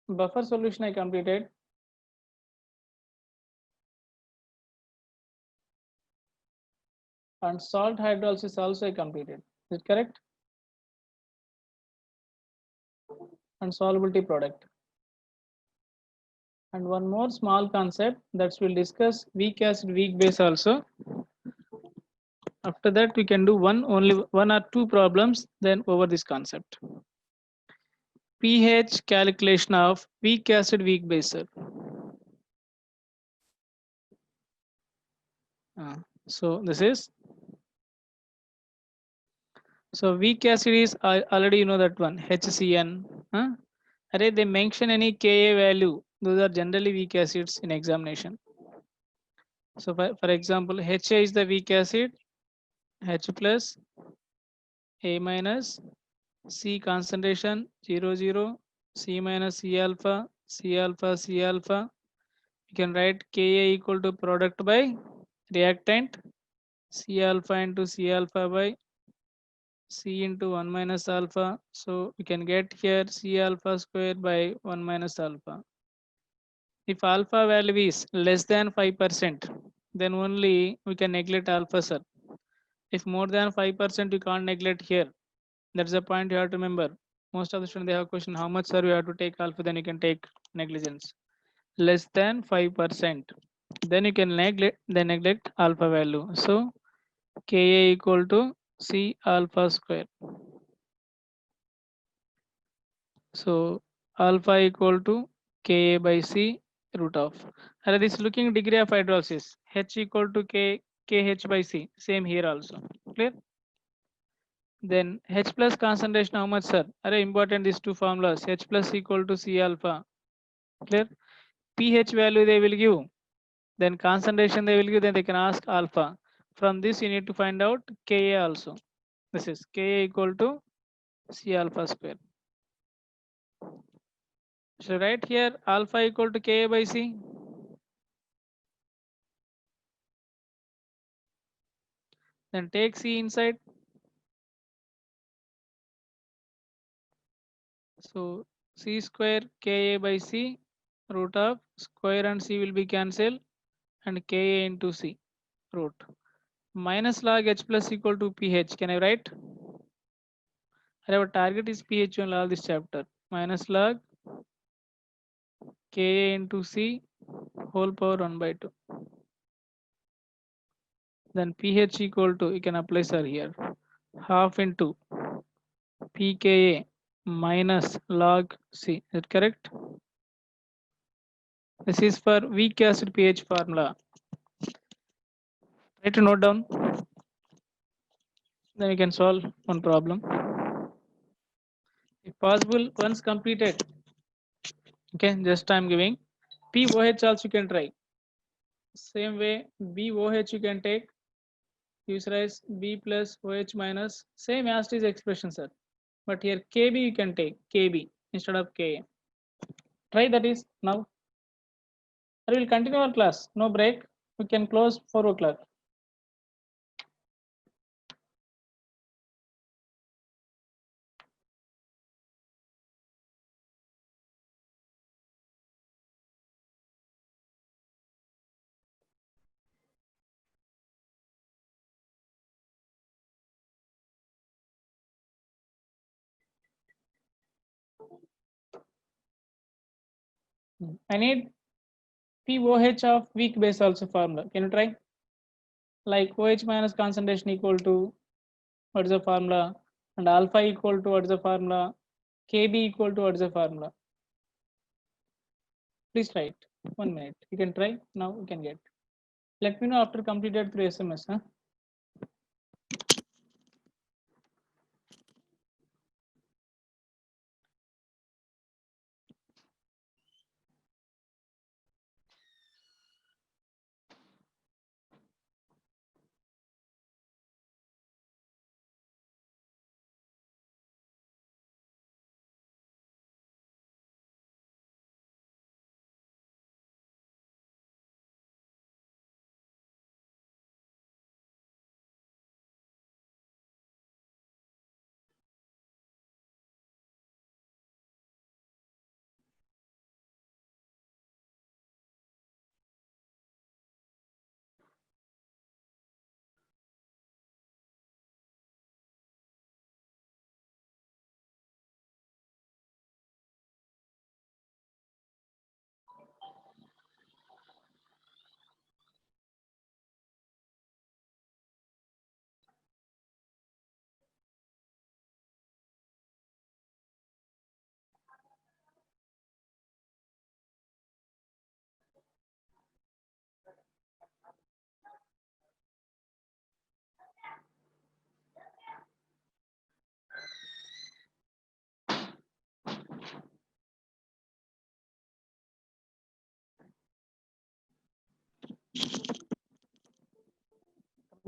buffer solution. I completed. And salt hydrolysis also I completed. Is it correct? And solubility product. And one more small concept that we'll discuss, weak acid, weak base also. After that, we can do only one or two problems then over this concept. pH calculation of weak acid, weak base. So this is, so weak acid is already you know that one, HCN. Array they mention any Ka value, those are generally weak acids in examination. So for example, Ha is the weak acid, H plus, A minus, C concentration 0 0, C minus C alpha, C alpha, C alpha. You can write Ka equal to product by reactant, C alpha into C alpha by C into 1 minus alpha. So we can get here C alpha square by 1 minus alpha. If alpha value is less than 5%, then only we can neglect alpha, sir. If more than 5%, you can't neglect here. That's the point you have to remember. Most of the students they have question, how much sir you have to take alpha, then you can take negligence. Less than 5%. Then you can neglect alpha value. So Ka equal to C alpha square. So alpha equal to Ka by C root of. And this looking degree of hydrolysis, H equal to Kh by C. Same here also. Clear? Then H plus concentration how much, sir? Are important these two formulas. H plus equal to C alpha. Clear? pH value they will give. Then concentration they will give. Then they can ask alpha. From this you need to find out Ka also. This is Ka equal to C alpha square. So right here alpha equal to Ka by C. Then take C inside. So C square Ka by C root of square and C will be cancelled and Ka into C root. Minus log H plus equal to pH. Can I write? Our target is pH on all this chapter. Minus log Ka into C whole power 1 by 2. Then pH equal to, you can apply sir here, half into pKa minus log C. Is that correct? This is for weak acid pH formula. Try to note down. Then you can solve one problem. If possible, once completed. Okay, just I'm giving. POH also you can try. Same way, BOH you can take. Use rise B plus OH minus. Same as is expression, sir. But here KB you can take KB instead of Ka. Try that is now. We will continue our class. No break. We can close 4 o'clock. I need POH of weak base also formula. Can you try? Like OH minus concentration equal to what is the formula? And alpha equal to what is the formula? KB equal to what is the formula? Please try it. 1 minute. You can try. Now you can get. Let me know after completed through SMS. Huh?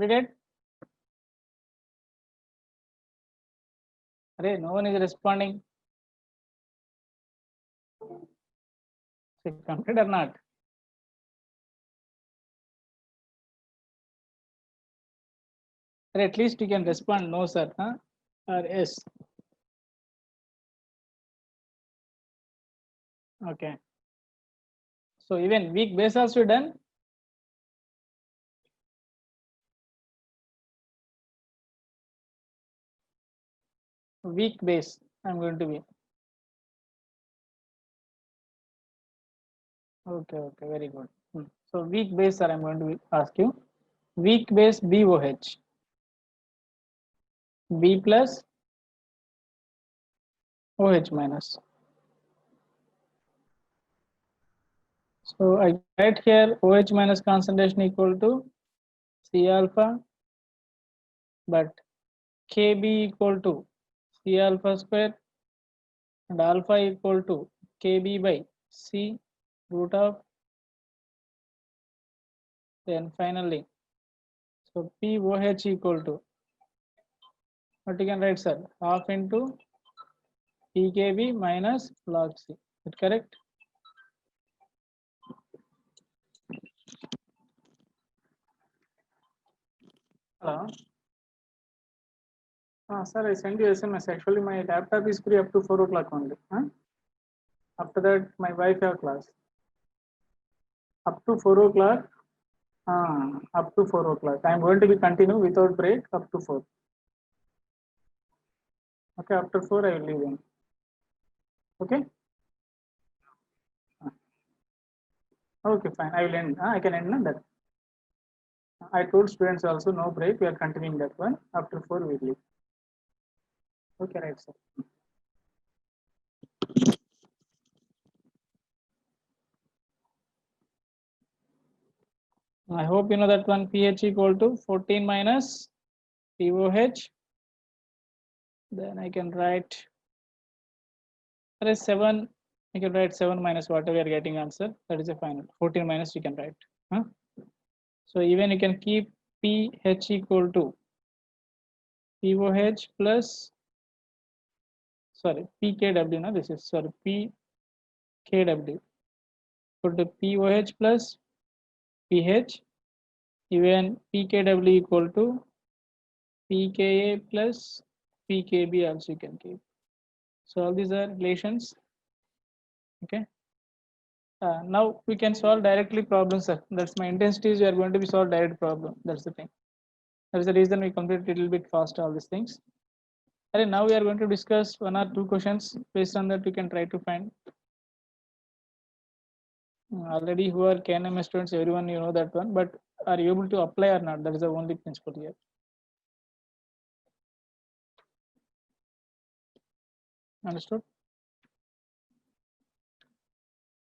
Completed? Array, no one is responding. Is it complete or not? Or at least you can respond no, sir, huh? Or yes. Okay. So even weak base also done. Weak base, I'm going to be. Okay, very good. So weak base, sir, I'm going to ask you. Weak base BOH. B plus OH minus. So I write here OH minus concentration equal to C alpha, but Kb equal to C alpha square and alpha equal to Kb by C root of, then finally, so POH equal to, what you can write, sir, half into PKB minus log C. Is it correct? Hello. Sir, I send you SMS. Actually, my laptop is free up to 4 o'clock only. Huh? After that, my wife have class. Up to 4 o'clock. Up to 4 o'clock. I am going to be continue without break up to 4. Okay, after 4 I will leave in. Okay. Okay, fine. I will end. I can end that. I told students also no break. We are continuing that one. After 4 we leave. Okay, right, sir. I hope you know that one. pH equal to 14 minus POH. Then I can write 7. I can write 7 minus whatever we are getting answer. That is a final. 14 minus you can write. Huh? So even you can keep pH equal to POH plus, sorry, PKW. No, this is, sorry, PKW equal to POH plus pH. Even PKW equal to pKa plus pKb also you can keep. So all these are relations. Okay. Now we can solve directly problems, sir. That's my intensity is we are going to be solve direct problem. That's the thing. That's the reason we complete a little bit fast all these things. And now we are going to discuss 1 or 2 questions. Based on that, we can try to find. Already who are KNM students, everyone you know that one, but are you able to apply or not? That is the only principle here. Understood?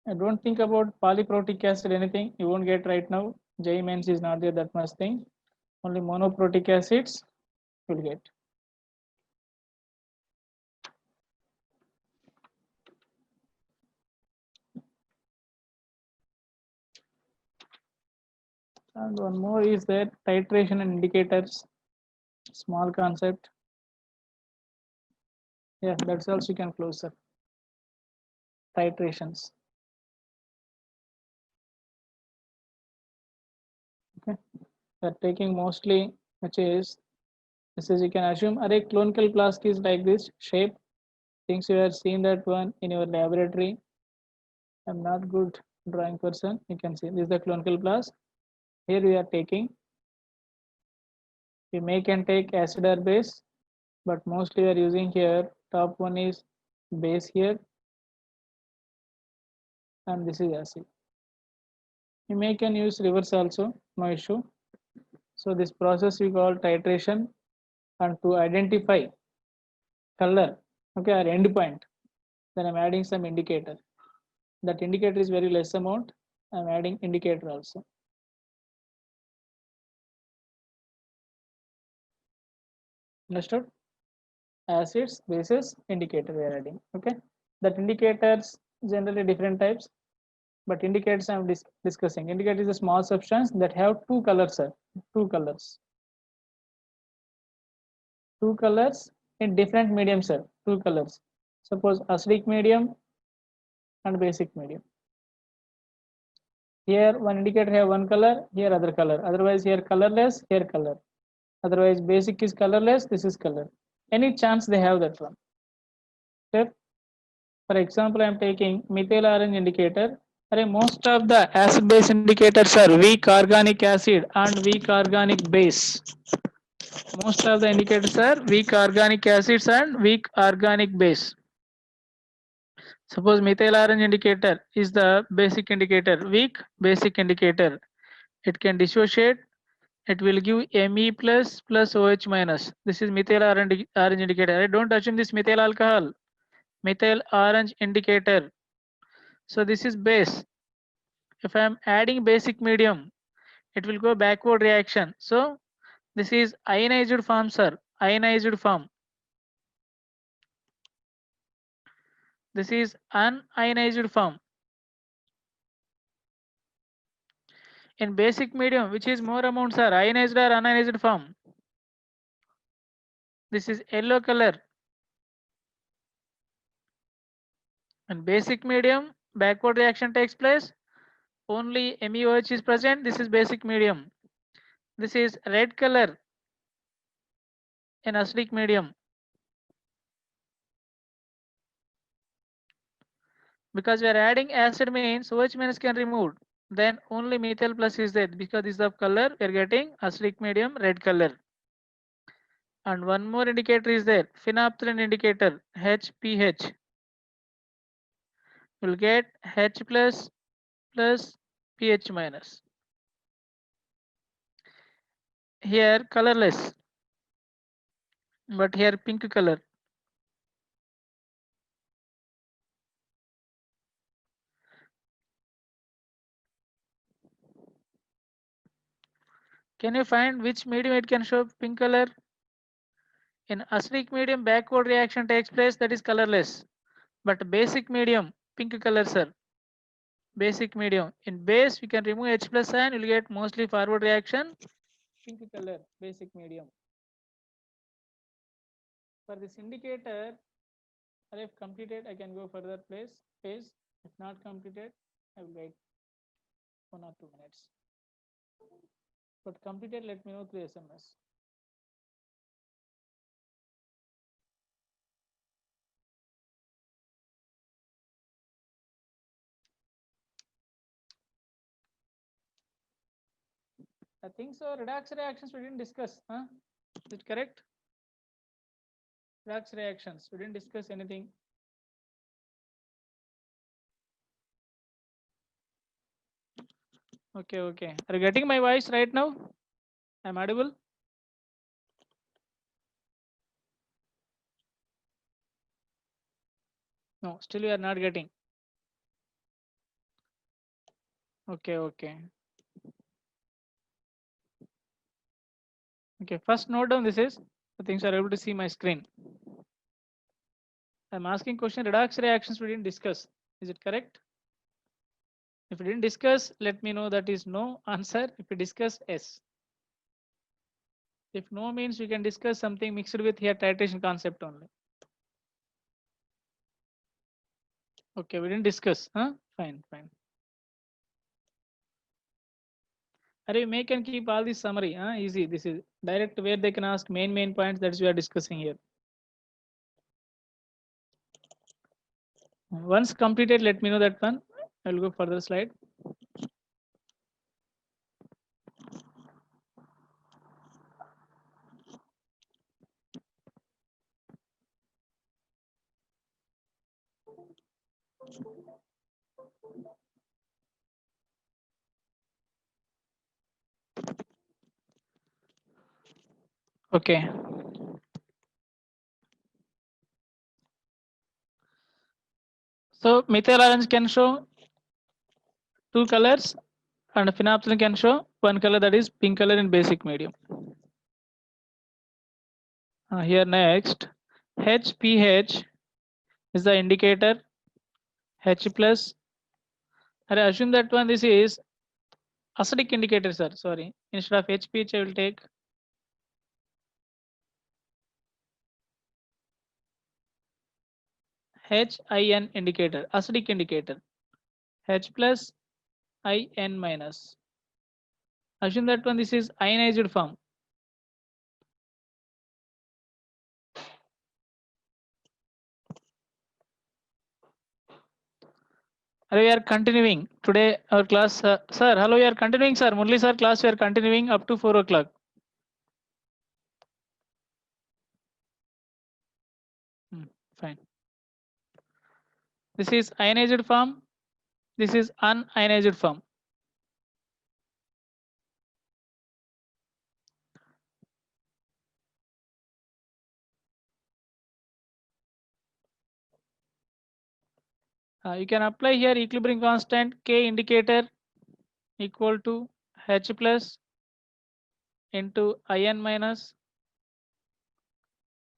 I don't think about polyprotic acid anything. You won't get right now. J mains is not there that much thing. Only monoprotic acids will get. And one more is that titration and indicators. Small concept. Yeah, that's also you can close up. Titrations. Okay, they're taking mostly, which is, this is, you can assume array clonical flask is like this shape. Things you have seen that one in your laboratory. I'm not good drawing person. You can see this is the clonical flask. Here we are taking. We may can take acid or base, but mostly we are using here. Top one is base here, and this is acid. You may can use reverse also, no issue. So this process we call titration, and to identify color, okay, or end point, then I'm adding some indicator. That indicator is very less amount. I'm adding indicator also. Understood? Acids, bases, indicator we are adding. Okay, that indicators generally different types, but indicators I'm discussing. Indicator is a small substance that have 2 colors, sir. 2 colors. two colors in different medium, sir. Two colors. Suppose acidic medium and basic medium. Here one indicator have one color, here other color. Otherwise here colorless, here color. Otherwise basic is colorless, this is color. Any chance they have that one. Okay? For example, I am taking methyl orange indicator. Most of the acid base indicators are weak organic acid and weak organic base. Most of the indicators are weak organic acids and weak organic base. Suppose methyl orange indicator is the basic indicator, weak basic indicator. It can dissociate. It will give Me plus OH minus. This is methyl orange indicator. I don't assume this methyl alcohol. Methyl orange indicator. So this is base. If I am adding basic medium, it will go backward reaction. So this is ionized form, sir. Ionized form. This is unionized form. In basic medium, which is more amounts are ionized or unionized form. This is yellow color. In basic medium, backward reaction takes place. Only MeOH is present. This is basic medium. This is red color in acidic medium. Because we are adding acid means OH minus can removed. Then only methyl plus is there. Because this is of color, we are getting acidic medium red color. And one more indicator is there. Phenolphthalein indicator HPH. We'll get H plus pH minus. Here colorless, but here pink color. Can you find which medium it can show pink color? In acidic medium, backward reaction takes place, that is colorless. But basic medium, pink color, sir. Basic medium. In base, we can remove H plus ion, you'll get mostly forward reaction, pink color, basic medium. For this indicator, if completed, I can go further phase. If not completed, I will wait 1 or 2 minutes. But completed, let me know through SMS. I think so. Redox reactions we didn't discuss. Huh? Is it correct? Redox reactions. We didn't discuss anything. Okay, okay. Are you getting my voice right now? I'm audible? No, still you are not getting. Okay, okay. Okay, first note down this is, I think you are able to see my screen. I'm asking question, redox reactions we didn't discuss. Is it correct? If we didn't discuss, let me know that is no answer. If we discuss, yes. If no means we can discuss something mixed with here titration concept only. Okay, we didn't discuss. Huh? Fine, fine. Are you make and keep all this summary? Huh? Easy. This is direct where they can ask main points that we are discussing here. Once completed, let me know that one. I will go further slide. Okay. So methyl orange can show 2 colors and phenolphthalein can show 1 color, that is pink color in basic medium. Here next, HPH is the indicator. H plus. I assume that one this is acidic indicator, sir. Sorry. Instead of HPH, I will take HIN indicator, acidic indicator, H plus IN minus. Assume that one this is ionized form. Hello, we are continuing today our class. Sir, hello, we are continuing, sir. Murli sir, class we are continuing up to 4 o'clock. Fine. This is ionized form. This is unionized form. You can apply here equilibrium constant K indicator equal to H plus into IN minus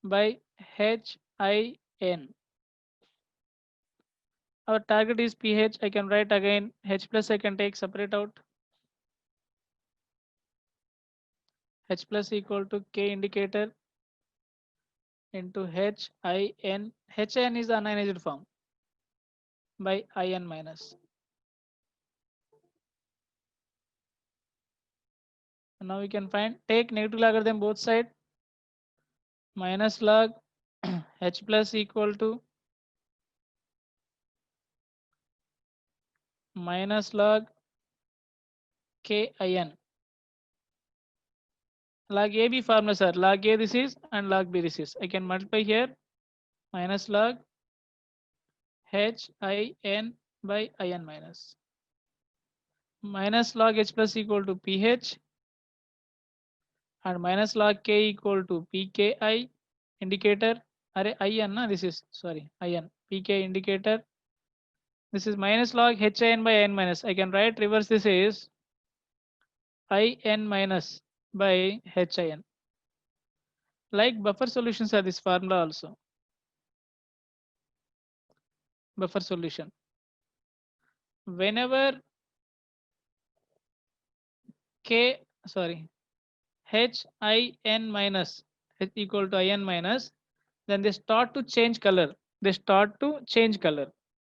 by HIN. Our target is pH. I can write again H plus I can take separate out. H plus equal to K indicator into HIN. HIN is the unionized form by IN minus. Now we can find take negative logarithm both side. Minus log H plus equal to minus log KIN. Log AB formula, sir. Log A this is and log B this is. I can multiply here minus log HIN by IN minus. Minus log H plus equal to pH and minus log K equal to PKI indicator. Array IN, na, this is sorry IN PK indicator. This is minus log HIN by IN minus. I can write reverse this is IN minus by HIN. Like buffer solutions are this formula also. Buffer solution. Whenever K HIN minus is equal to IN minus, then they start to change color. They start to change color.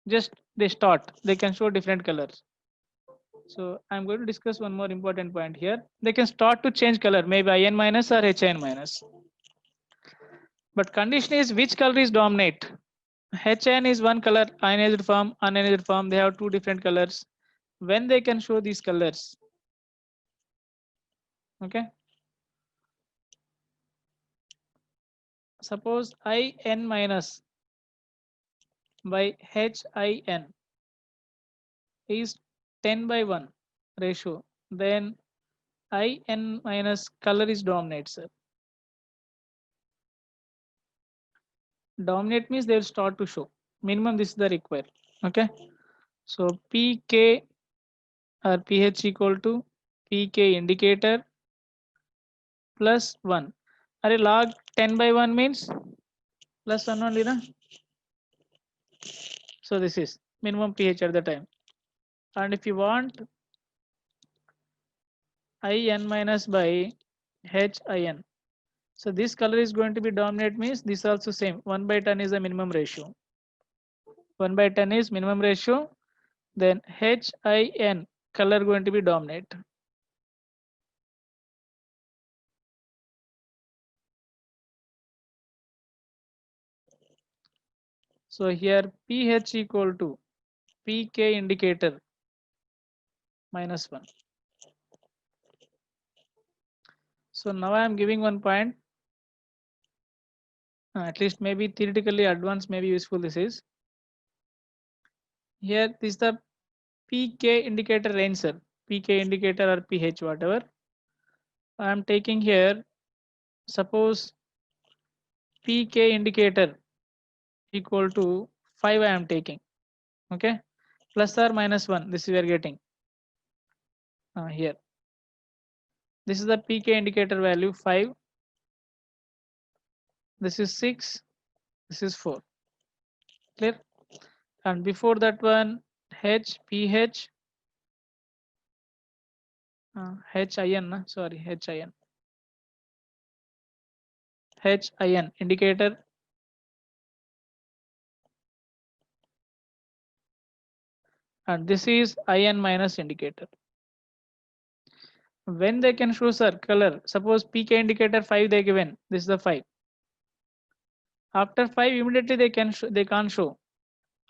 Just they can show different colors. So I'm going to discuss one more important point here. They can start to change color, maybe IN minus or HIN minus. But condition is which color is dominate. HN is one color, ionized form, unionized form. They have two different colors. When they can show these colors, okay. Suppose IN minus by HIN is 10 by 1 ratio, then IN minus color is dominate, sir. Dominate means they will start to show. Minimum this is the required. Okay. So PK or pH equal to PK indicator plus 1. Are log 10 by 1 means plus 1 only, na? So this is minimum pH at the time. And if you want IN minus by HIN, so this color is going to be dominate means this also same. 1 by 10 is the minimum ratio. 1 by 10 is minimum ratio. Then HIN color going to be dominate. So here pH equal to PK indicator minus 1. So now I am giving one point. At least maybe theoretically advanced, maybe useful this is. Here this is the PK indicator range, sir. PK indicator or pH whatever. I am taking here. Suppose PK indicator equal to 5 I am taking. Okay. Plus or minus 1. This we are getting here. This is the PK indicator value 5. This is 6. This is 4. Clear? And before that one HPH HIN, sorry, HIN indicator and this is IN minus indicator. When they can show sir color, suppose PK indicator 5 they given, this is the 5. After 5 immediately they can't show.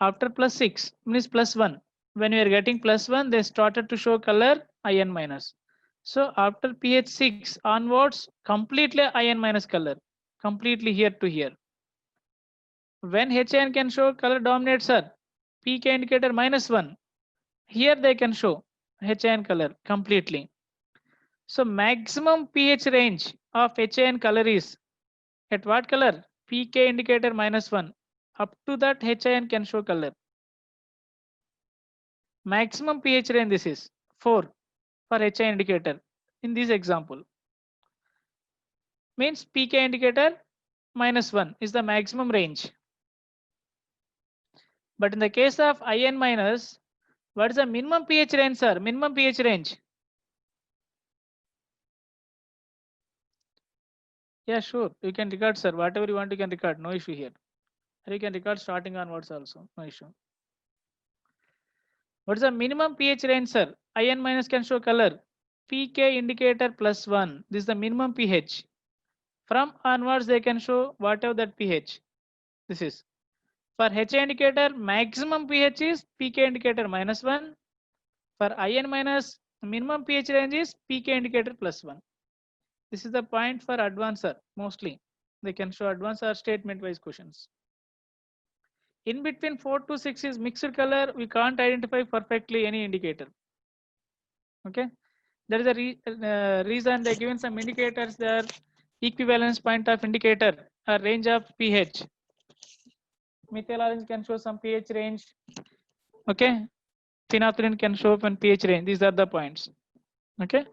After plus 6 means plus 1. When you are getting plus 1 they started to show color IN minus. So after pH 6 onwards completely IN minus color, completely here to here. When HN can show color dominate sir, PK indicator minus 1, here they can show HN color completely. So maximum pH range of HN color is at what color? PK indicator minus 1. Up to that HIN can show color. Maximum pH range this is 4 for HI indicator in this example. Means PK indicator minus 1 is the maximum range. But in the case of IN minus, what is the minimum pH range, sir? Minimum pH range. Yeah, sure. You can record, sir. Whatever you want, you can record. No issue here. Or you can record starting onwards also. No issue. What is the minimum pH range, sir? IN minus can show color. PK indicator plus 1. This is the minimum pH. From onwards, they can show whatever that pH. This is. For HI indicator, maximum pH is PK indicator minus 1. For IN minus, minimum pH range is PK indicator plus 1. This is the point for advancer mostly. They can show advanced or statement wise questions. In between 4 to 6 is mixed color. We can't identify perfectly any indicator. Okay. There is a reason they given some indicators there. Equivalence point of indicator, a range of pH. Methyl orange can show some pH range. Okay. Phenolphthalein can show one pH range. These are the points. Okay.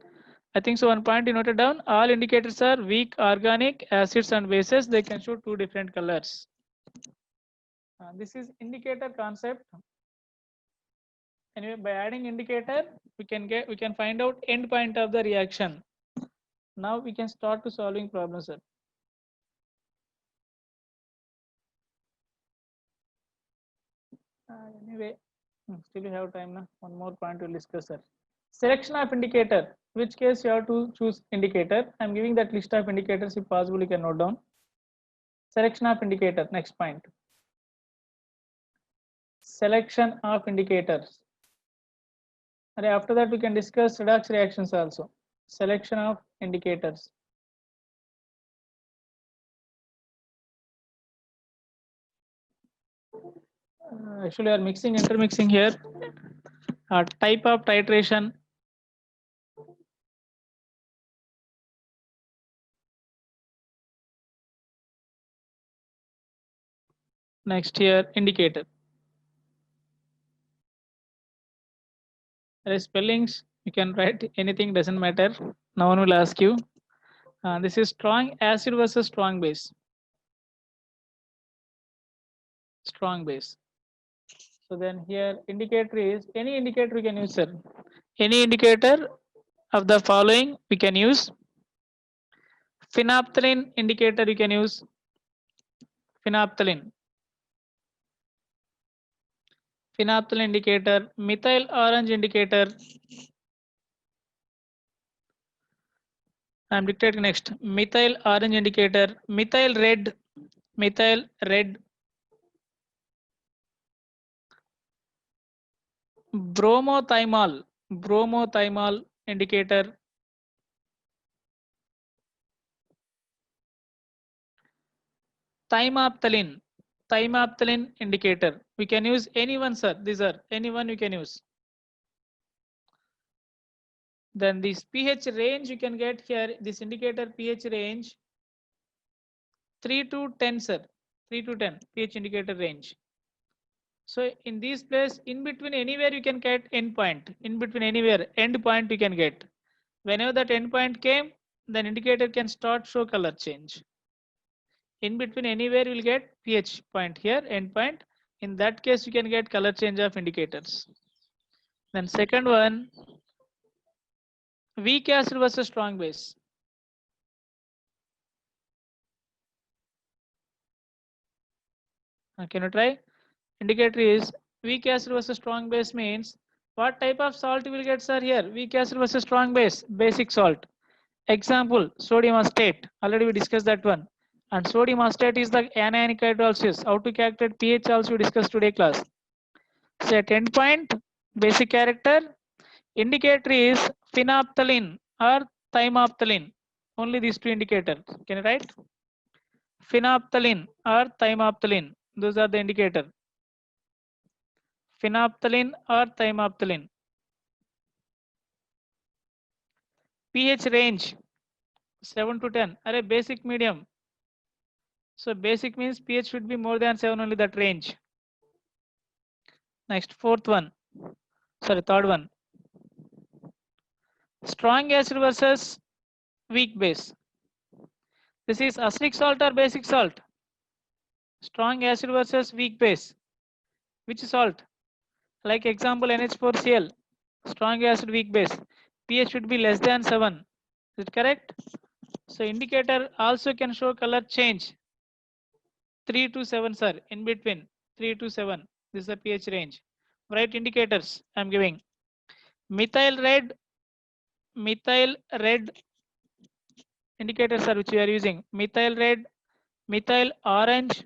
I think so. One point you noted down. All indicators are weak organic acids and bases. They can show two different colors. This is indicator concept. Anyway, by adding indicator, we can find out end point of the reaction. Now we can start to solving problems, sir. Anyway, still you have time now. One more point to discuss, sir. Selection of indicator. Which case you have to choose indicator. I'm giving that list of indicators. If possible, you can note down. Selection of indicator. Next point. Selection of indicators. And after that, we can discuss redox reactions also. Selection of indicators. Actually, we are mixing, intermixing here. Type of titration. Next here, indicator. There is spellings. You can write anything, doesn't matter. No one will ask you. This is strong acid versus strong base. Strong base. So then here indicator is any indicator we can use, sir. Any indicator of the following we can use. Phenolphthalein indicator you can use. Phenolphthalein. Phenolphthalein indicator, methyl orange indicator. I'm dictating next. Methyl orange indicator, methyl red, bromothymol indicator. Thymophthalin indicator. We can use anyone, sir. These are anyone you can use. Then this pH range you can get here. This indicator pH range 3 to 10, sir. 3 to 10 pH indicator range. So in this place, in between anywhere you can get end point. In between anywhere end point you can get. Whenever that end point came, then indicator can start show color change. In between anywhere you will get pH point here, end point. In that case, you can get color change of indicators. Then second one, weak acid versus strong base. Can you try? Indicator is weak acid versus strong base means what type of salt you will get, sir? Here, weak acid versus strong base, basic salt. Example, sodium acetate. Already we discussed that one. And sodium acetate is the anionic hydrolysis. How to calculate pH also we discussed today class. So at endpoint, basic character, indicator is phenolphthalein or thymophthalene. Only these two indicators. Can you write? Phenolphthalein or thymophthalene. Those are the indicator. Phenolphthalein or thymophthalene. pH range 7 to 10. Are basic medium. So basic means pH should be more than 7, only that range. Next, fourth one. Sorry, third one. Strong acid versus weak base. This is acidic salt or basic salt? Strong acid versus weak base. Which salt? Like example NH4Cl. Strong acid, weak base. pH should be less than 7. Is it correct? So indicator also can show color change. 3 to 7, sir. In between 3 to 7. This is the pH range. Write indicators I am giving. Methyl red indicators are which we are using. Methyl red, methyl orange,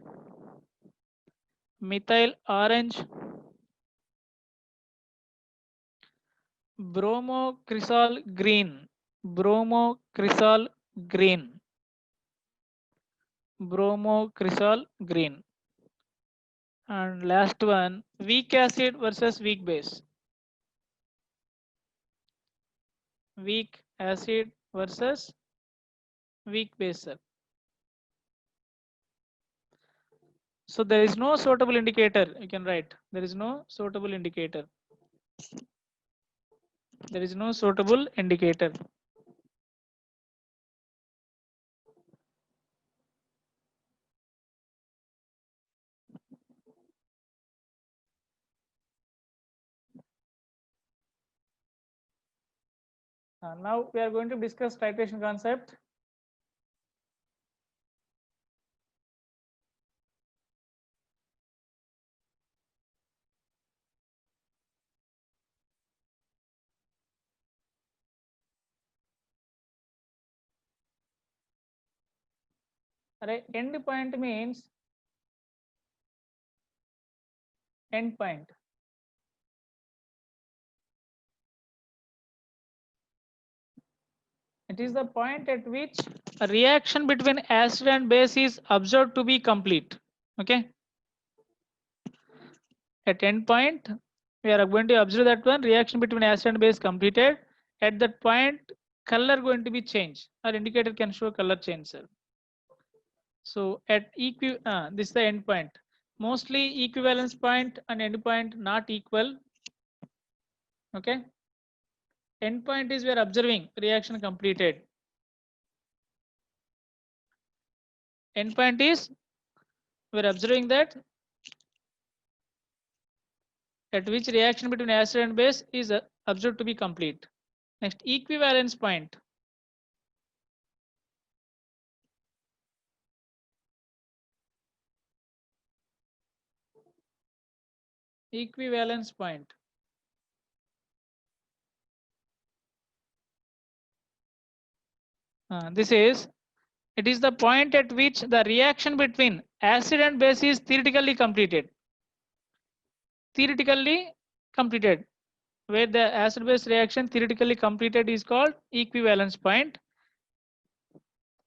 bromocresol green, bromocresol green. And last one, weak acid versus weak base. Weak acid versus weak base, sir. So there is no suitable indicator. You can write. There is no suitable indicator. There is no suitable indicator. Now we are going to discuss titration concept. End point means end point. It is the point at which a reaction between acid and base is observed to be complete. Okay. At end point, we are going to observe that one reaction between acid and base completed. At that point, color going to be changed. Our indicator can show color change, sir. So at this is the end point. Mostly equivalence point and end point not equal. Okay. End point is we are observing reaction completed. End point is we are observing that at which reaction between acid and base is observed to be complete. Next, equivalence point. Equivalence point. This is, it is the point at which the reaction between acid and base is theoretically completed. Theoretically completed. Where the acid base reaction theoretically completed is called equivalence point.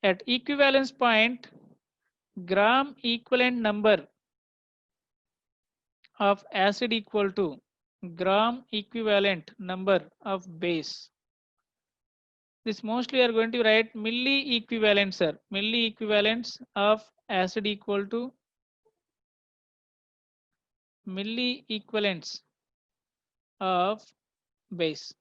At equivalence point, gram equivalent number of acid equal to gram equivalent number of base. This mostly are going to write milli equivalent, sir. Milli equivalents of acid equal to milli equivalents of base.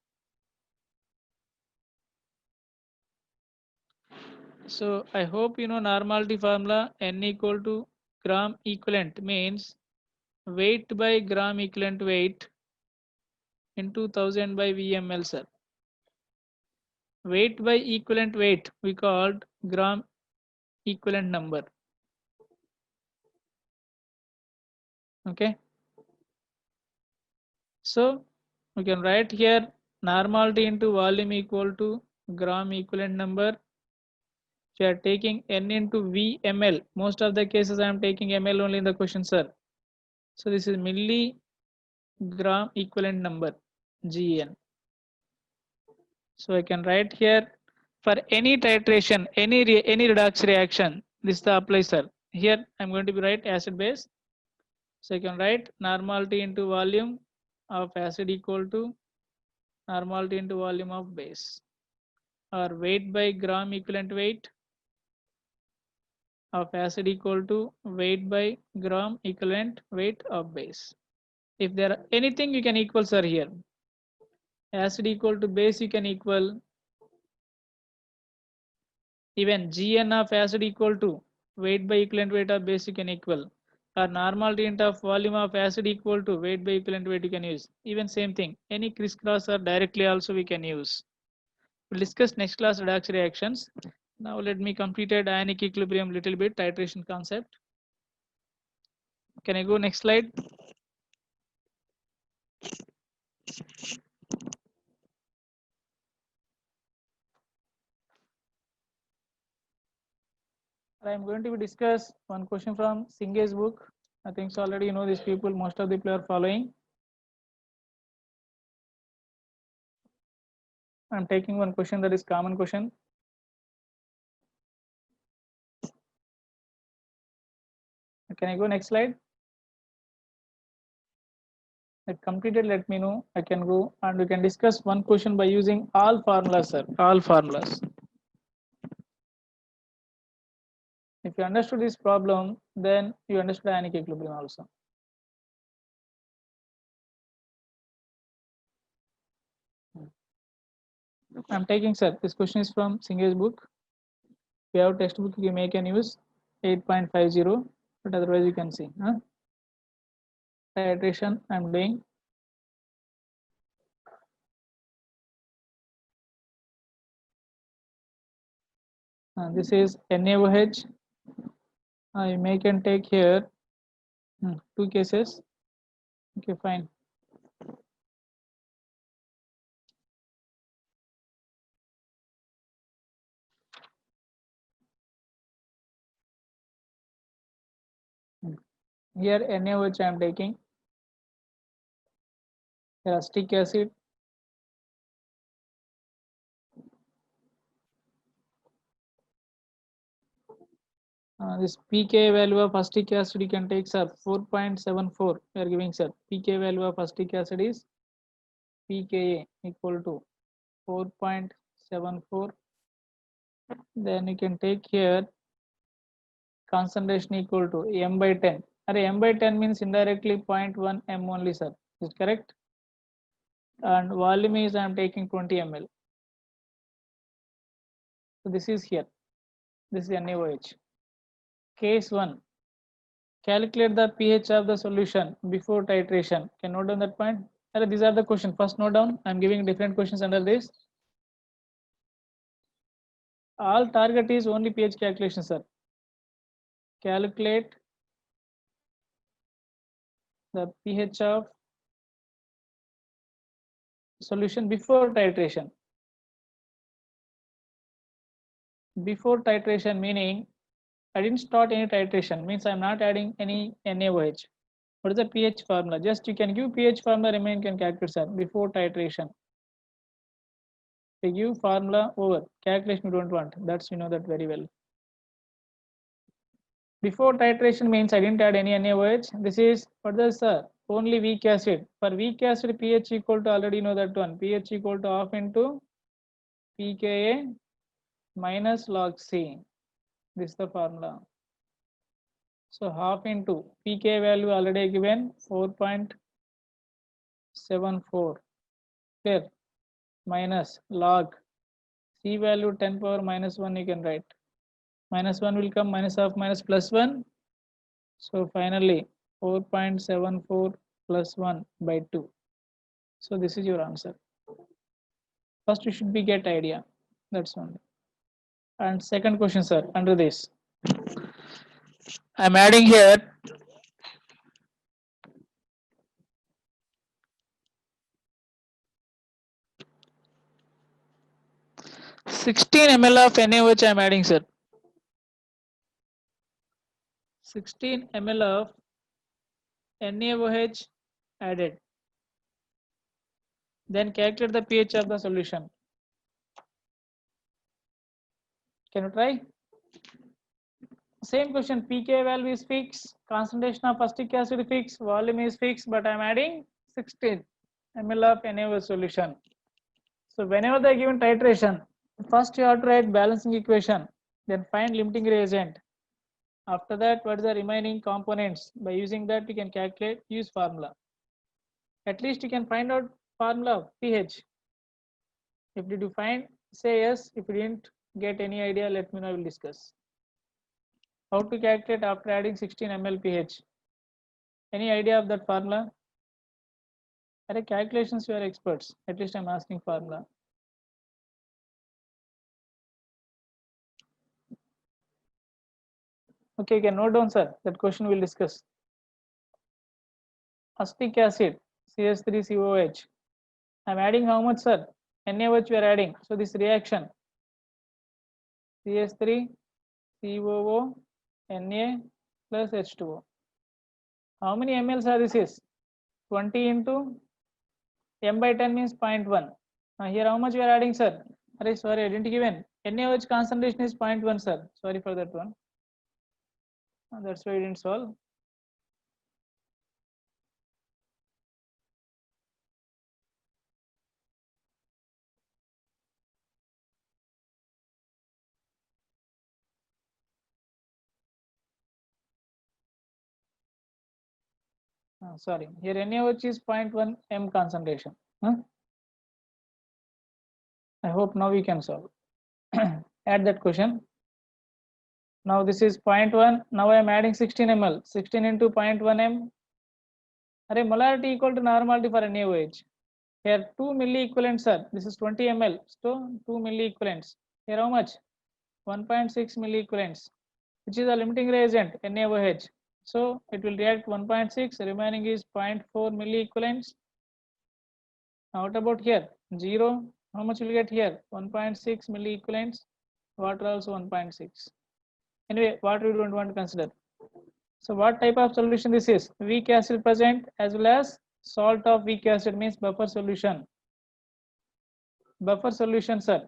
So I hope you know normality formula. N equal to gram equivalent means weight by gram equivalent weight into 1000 by VML, sir. Weight by equivalent weight we called gram equivalent number. Okay. So we can write here normality into volume equal to gram equivalent number. If you are taking N into VML, most of the cases I am taking ML only in the question, sir. So this is milligram equivalent number, GN. So I can write here for any titration, any redox reaction, this is the apply, sir. Here I'm going to be write acid base. So I can write normality into volume of acid equal to normality into volume of base, or weight by gram equivalent weight of acid equal to weight by gram equivalent weight of base. If there are anything you can equal, sir, here acid equal to base you can equal, even Gn of acid equal to weight by equivalent weight of base you can equal, or normality into of volume of acid equal to weight by equivalent weight you can use. Even same thing, any crisscross or directly also we can use. We'll discuss next class redox reactions. Now let me complete ionic equilibrium little bit, titration concept. Can I go next slide? I'm going to discuss one question from Singh's book. I think so already you know these people, most of the people are following. I'm taking one question that is common question. Can I go next slide? I completed, let me know. I can go and we can discuss one question by using all formulas, sir. All formulas. If you understood this problem, then you understood ionic equilibrium also. I'm taking, sir, this question is from Singh's book. If you have textbook, you may can use 8.50, but otherwise you can see. Titration I'm doing. This is NaOH. You may can take here two cases. Okay, fine. Here NaOH I am taking. Acetic acid. This pK value of acetic acid you can take, sir, 4.74. We are giving, sir, pK value of acetic acid is pKa equal to 4.74. Then you can take here concentration equal to m by 10. M by 10 means indirectly 0.1 m only, sir. Is it correct? And volume is I am taking 20 ml. So this is here. This is NaOH. Case 1. Calculate the pH of the solution before titration. Can note down that point? These are the questions. First note down. I am giving different questions under this. All target is only pH calculation, sir. Calculate the pH of solution before titration. Before titration meaning I didn't start any titration, means I'm not adding any NaOH. What is the pH formula? Just you can give pH formula, remain can calculate, sir, before titration. They give formula over calculation you don't want. That's you know that very well. Before titration means I didn't add any NaOH. This is what is, sir? Only weak acid. For weak acid, pH equal to already know that one. pH equal to half into pKa minus log C. This is the formula. So half into pK value already given 4.74. Clear? Minus log C value 10 power minus 1 you can write. Minus 1 will come, minus half minus plus 1. So finally 4.74 plus 1 by 2. So this is your answer. First you should be get idea. That's one. And second question, sir, under this. I'm adding here 16 ml of NaOH I am adding, sir. 16 ml of NaOH added. Then calculate the pH of the solution. Can you try? Same question, pK value is fixed, concentration of acetic acid fixed, volume is fixed, but I am adding 16 ml of NaOH solution. So whenever they are given titration, first you have to write balancing equation, then find limiting reagent. After that, what is the remaining components? By using that, you can calculate, use formula. At least you can find out formula of pH. If did you find, say yes. If you didn't get any idea, let me know, we'll discuss. How to calculate after adding 16 ml pH? Any idea of that formula? At calculations, you are experts. At least I'm asking formula. Okay, you can note down, sir. That question we'll discuss. Acetic acid, CH3COH. I'm adding how much, sir? NaOH we are adding. So this reaction, CH3COO Na plus H2O. How many mLs are this is? 20 into m by 10 means 0.1. Here how much we are adding, sir? Sorry, I didn't given. NaOH concentration is 0.1, sir. Sorry for that one. That's why I didn't solve. Sorry, here NaOH is 0.1 m concentration. I hope now we can solve. Add that question. Now this is 0.1. Now I am adding 16 ml. 16 into 0.1 m. Molarity equal to normality for NaOH. Here 2 milliequivalents, sir. This is 20 ml. So 2 milliequivalents. Here how much? 1.6 milliequivalents, which is a limiting reagent, NaOH. So it will react 1.6. Remaining is 0.4 milliequivalents. Now what about here? 0. How much will you get here? 1.6 milliequivalents. Water also 1.6. Anyway, water we don't want to consider. So what type of solution this is? Weak acid present as well as salt of weak acid means buffer solution. Buffer solution, sir.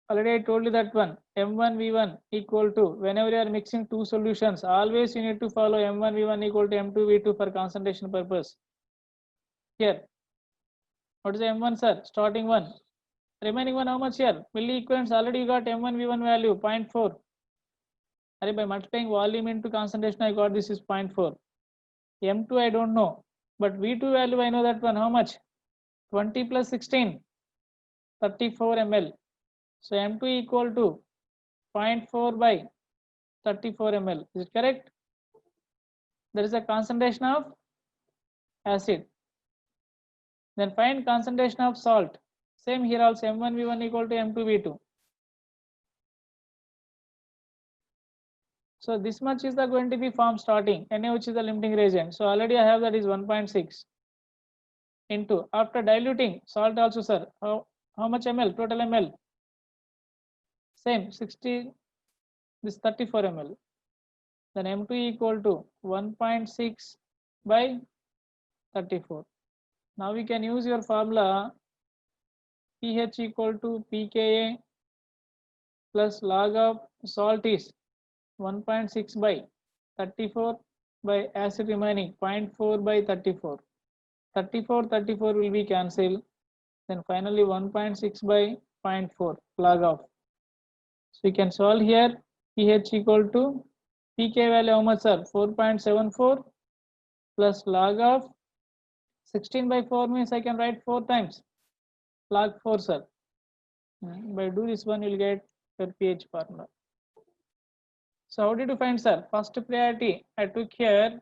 Already I told you that one. M1V1 equal to, whenever you are mixing two solutions, always you need to follow M1V1 equal to M2V2 for concentration purpose. Here, what is the M1, sir? Starting one. Remaining one, how much here? Milliequivalents, already you got M1V1 value 0.4. By multiplying volume into concentration, I got this is 0.4. M2 I don't know, but V2 value I know that one. How much? 20 plus 16, 34 ml. So M2 equal to 0.4 by 34 ml. Is it correct? There is a concentration of acid. Then find concentration of salt. Same here also, M1V1 equal to M2V2. So this much is the going to be formed starting. Na, which is the limiting reagent. So already I have that is 1.6 into, after diluting salt also, sir. How much ml? Total ml? Same, 60, this 34 ml. Then M2 equal to 1.6 by 34. Now we can use your formula pH equal to pKa plus log of salt is 1.6 by 34 by acid remaining 0.4 by 34. 34 will be cancelled. Then finally 1.6 by 0.4 log of. So we can solve here pH equal to pK value how much, sir? 4.74 plus log of 16 by 4 means I can write 4 times log 4, sir. By do this one, you'll get your pH formula. So how did you find, sir? First priority, I took here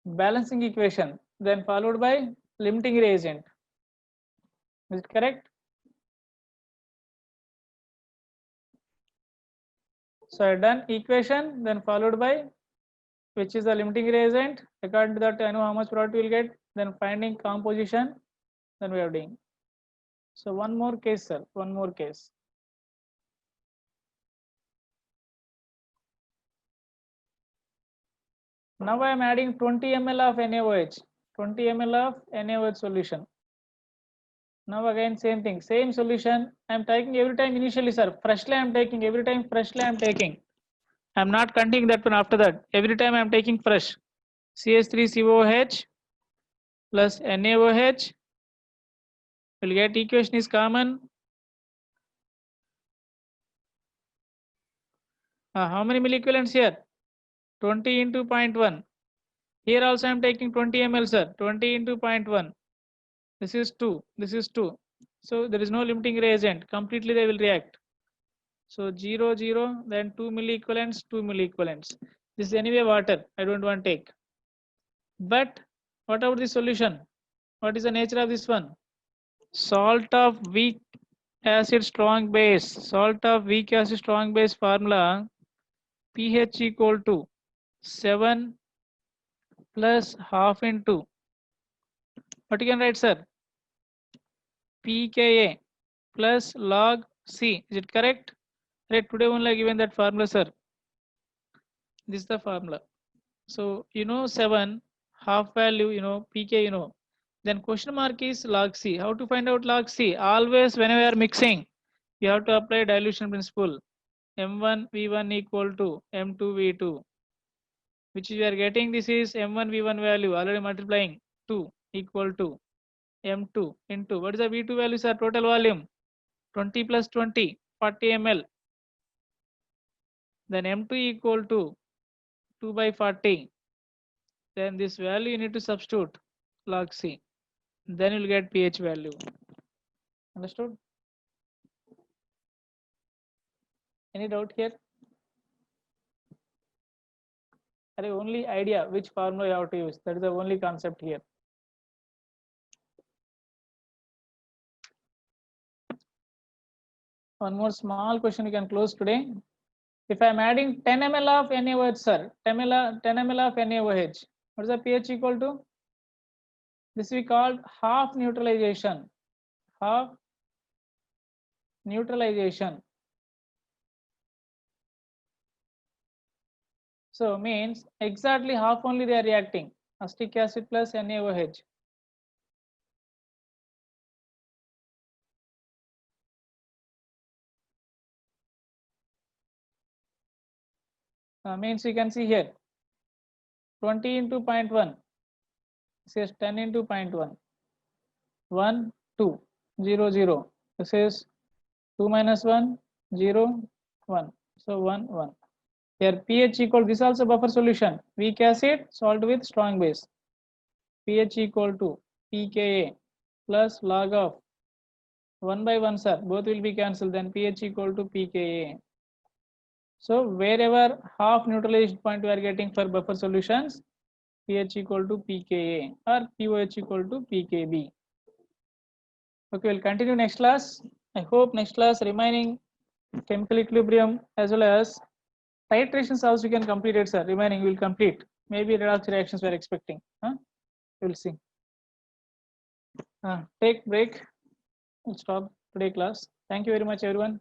balancing equation, then followed by limiting reagent. Is it correct? So I done equation, then followed by which is the limiting reagent. According to that, I know how much product we will get. Then finding composition, then we are doing. So one more case, sir, one more case. Now I am adding 20 ml of NaOH, 20 ml of NaOH solution. Now again same thing, same solution. I am taking every time initially, sir. Freshly I am taking every time. Freshly I am taking. I am not continuing that one after that. Every time I am taking fresh. CH3COH plus NaOH. Will get equation is common. How many milliequivalents here? 20 into 0.1. Here also I am taking 20 ml, sir. 20 into 0.1. This is 2. This is 2. So there is no limiting reagent. Completely they will react. So 0, 0, then 2 milliequivalents, 2 milliequivalents. This is anyway water. I don't want to take. But what about the solution? What is the nature of this one? Salt of weak acid strong base. Salt of weak acid strong base formula pH equal to 7 plus half into. What you can write, sir? pKa plus log C. Is it correct? Right, today only I given that formula, sir. This is the formula. So you know 7 half value, you know pK, you know. Then question mark is log C. How to find out log C? Always whenever you are mixing, you have to apply dilution principle. M1 V1 equal to M2 V2, which you are getting. This is M1 V1 value already multiplying 2 equal to M2 into what is the V2 value, sir? Total volume 20 plus 20, 40 ml. Then M2 equal to 2 by 40. Then this value you need to substitute log C. Then you'll get pH value. Understood? Any doubt here? Only idea which formula you have to use. That is the only concept here. One more small question you can close today. If I am adding 10 ml of NaOH, sir, 10 ml of NaOH, what is the pH equal to? This we called half neutralization. Half neutralization. So means exactly half only they are reacting. Acetic acid plus NaOH. Means you can see here 20 into 0.1. This is 10 into 0.1. 1, 2, 0, 0. This is 2 minus 1, 0, 1. So 1, 1. Here pH equal, this also buffer solution. Weak acid, salt with strong base. pH equal to pKa plus log of 1 by 1, sir. Both will be cancelled. Then pH equal to pKa. So wherever half neutralization point we are getting for buffer solutions, pH equal to pKa or pOH equal to pKb. Okay, we'll continue next class. I hope next class remaining chemical equilibrium as well as titrations also you can complete it, sir. Remaining will complete. Maybe redox reactions we are expecting. We'll see. Take break. We'll stop today class. Thank you very much, everyone.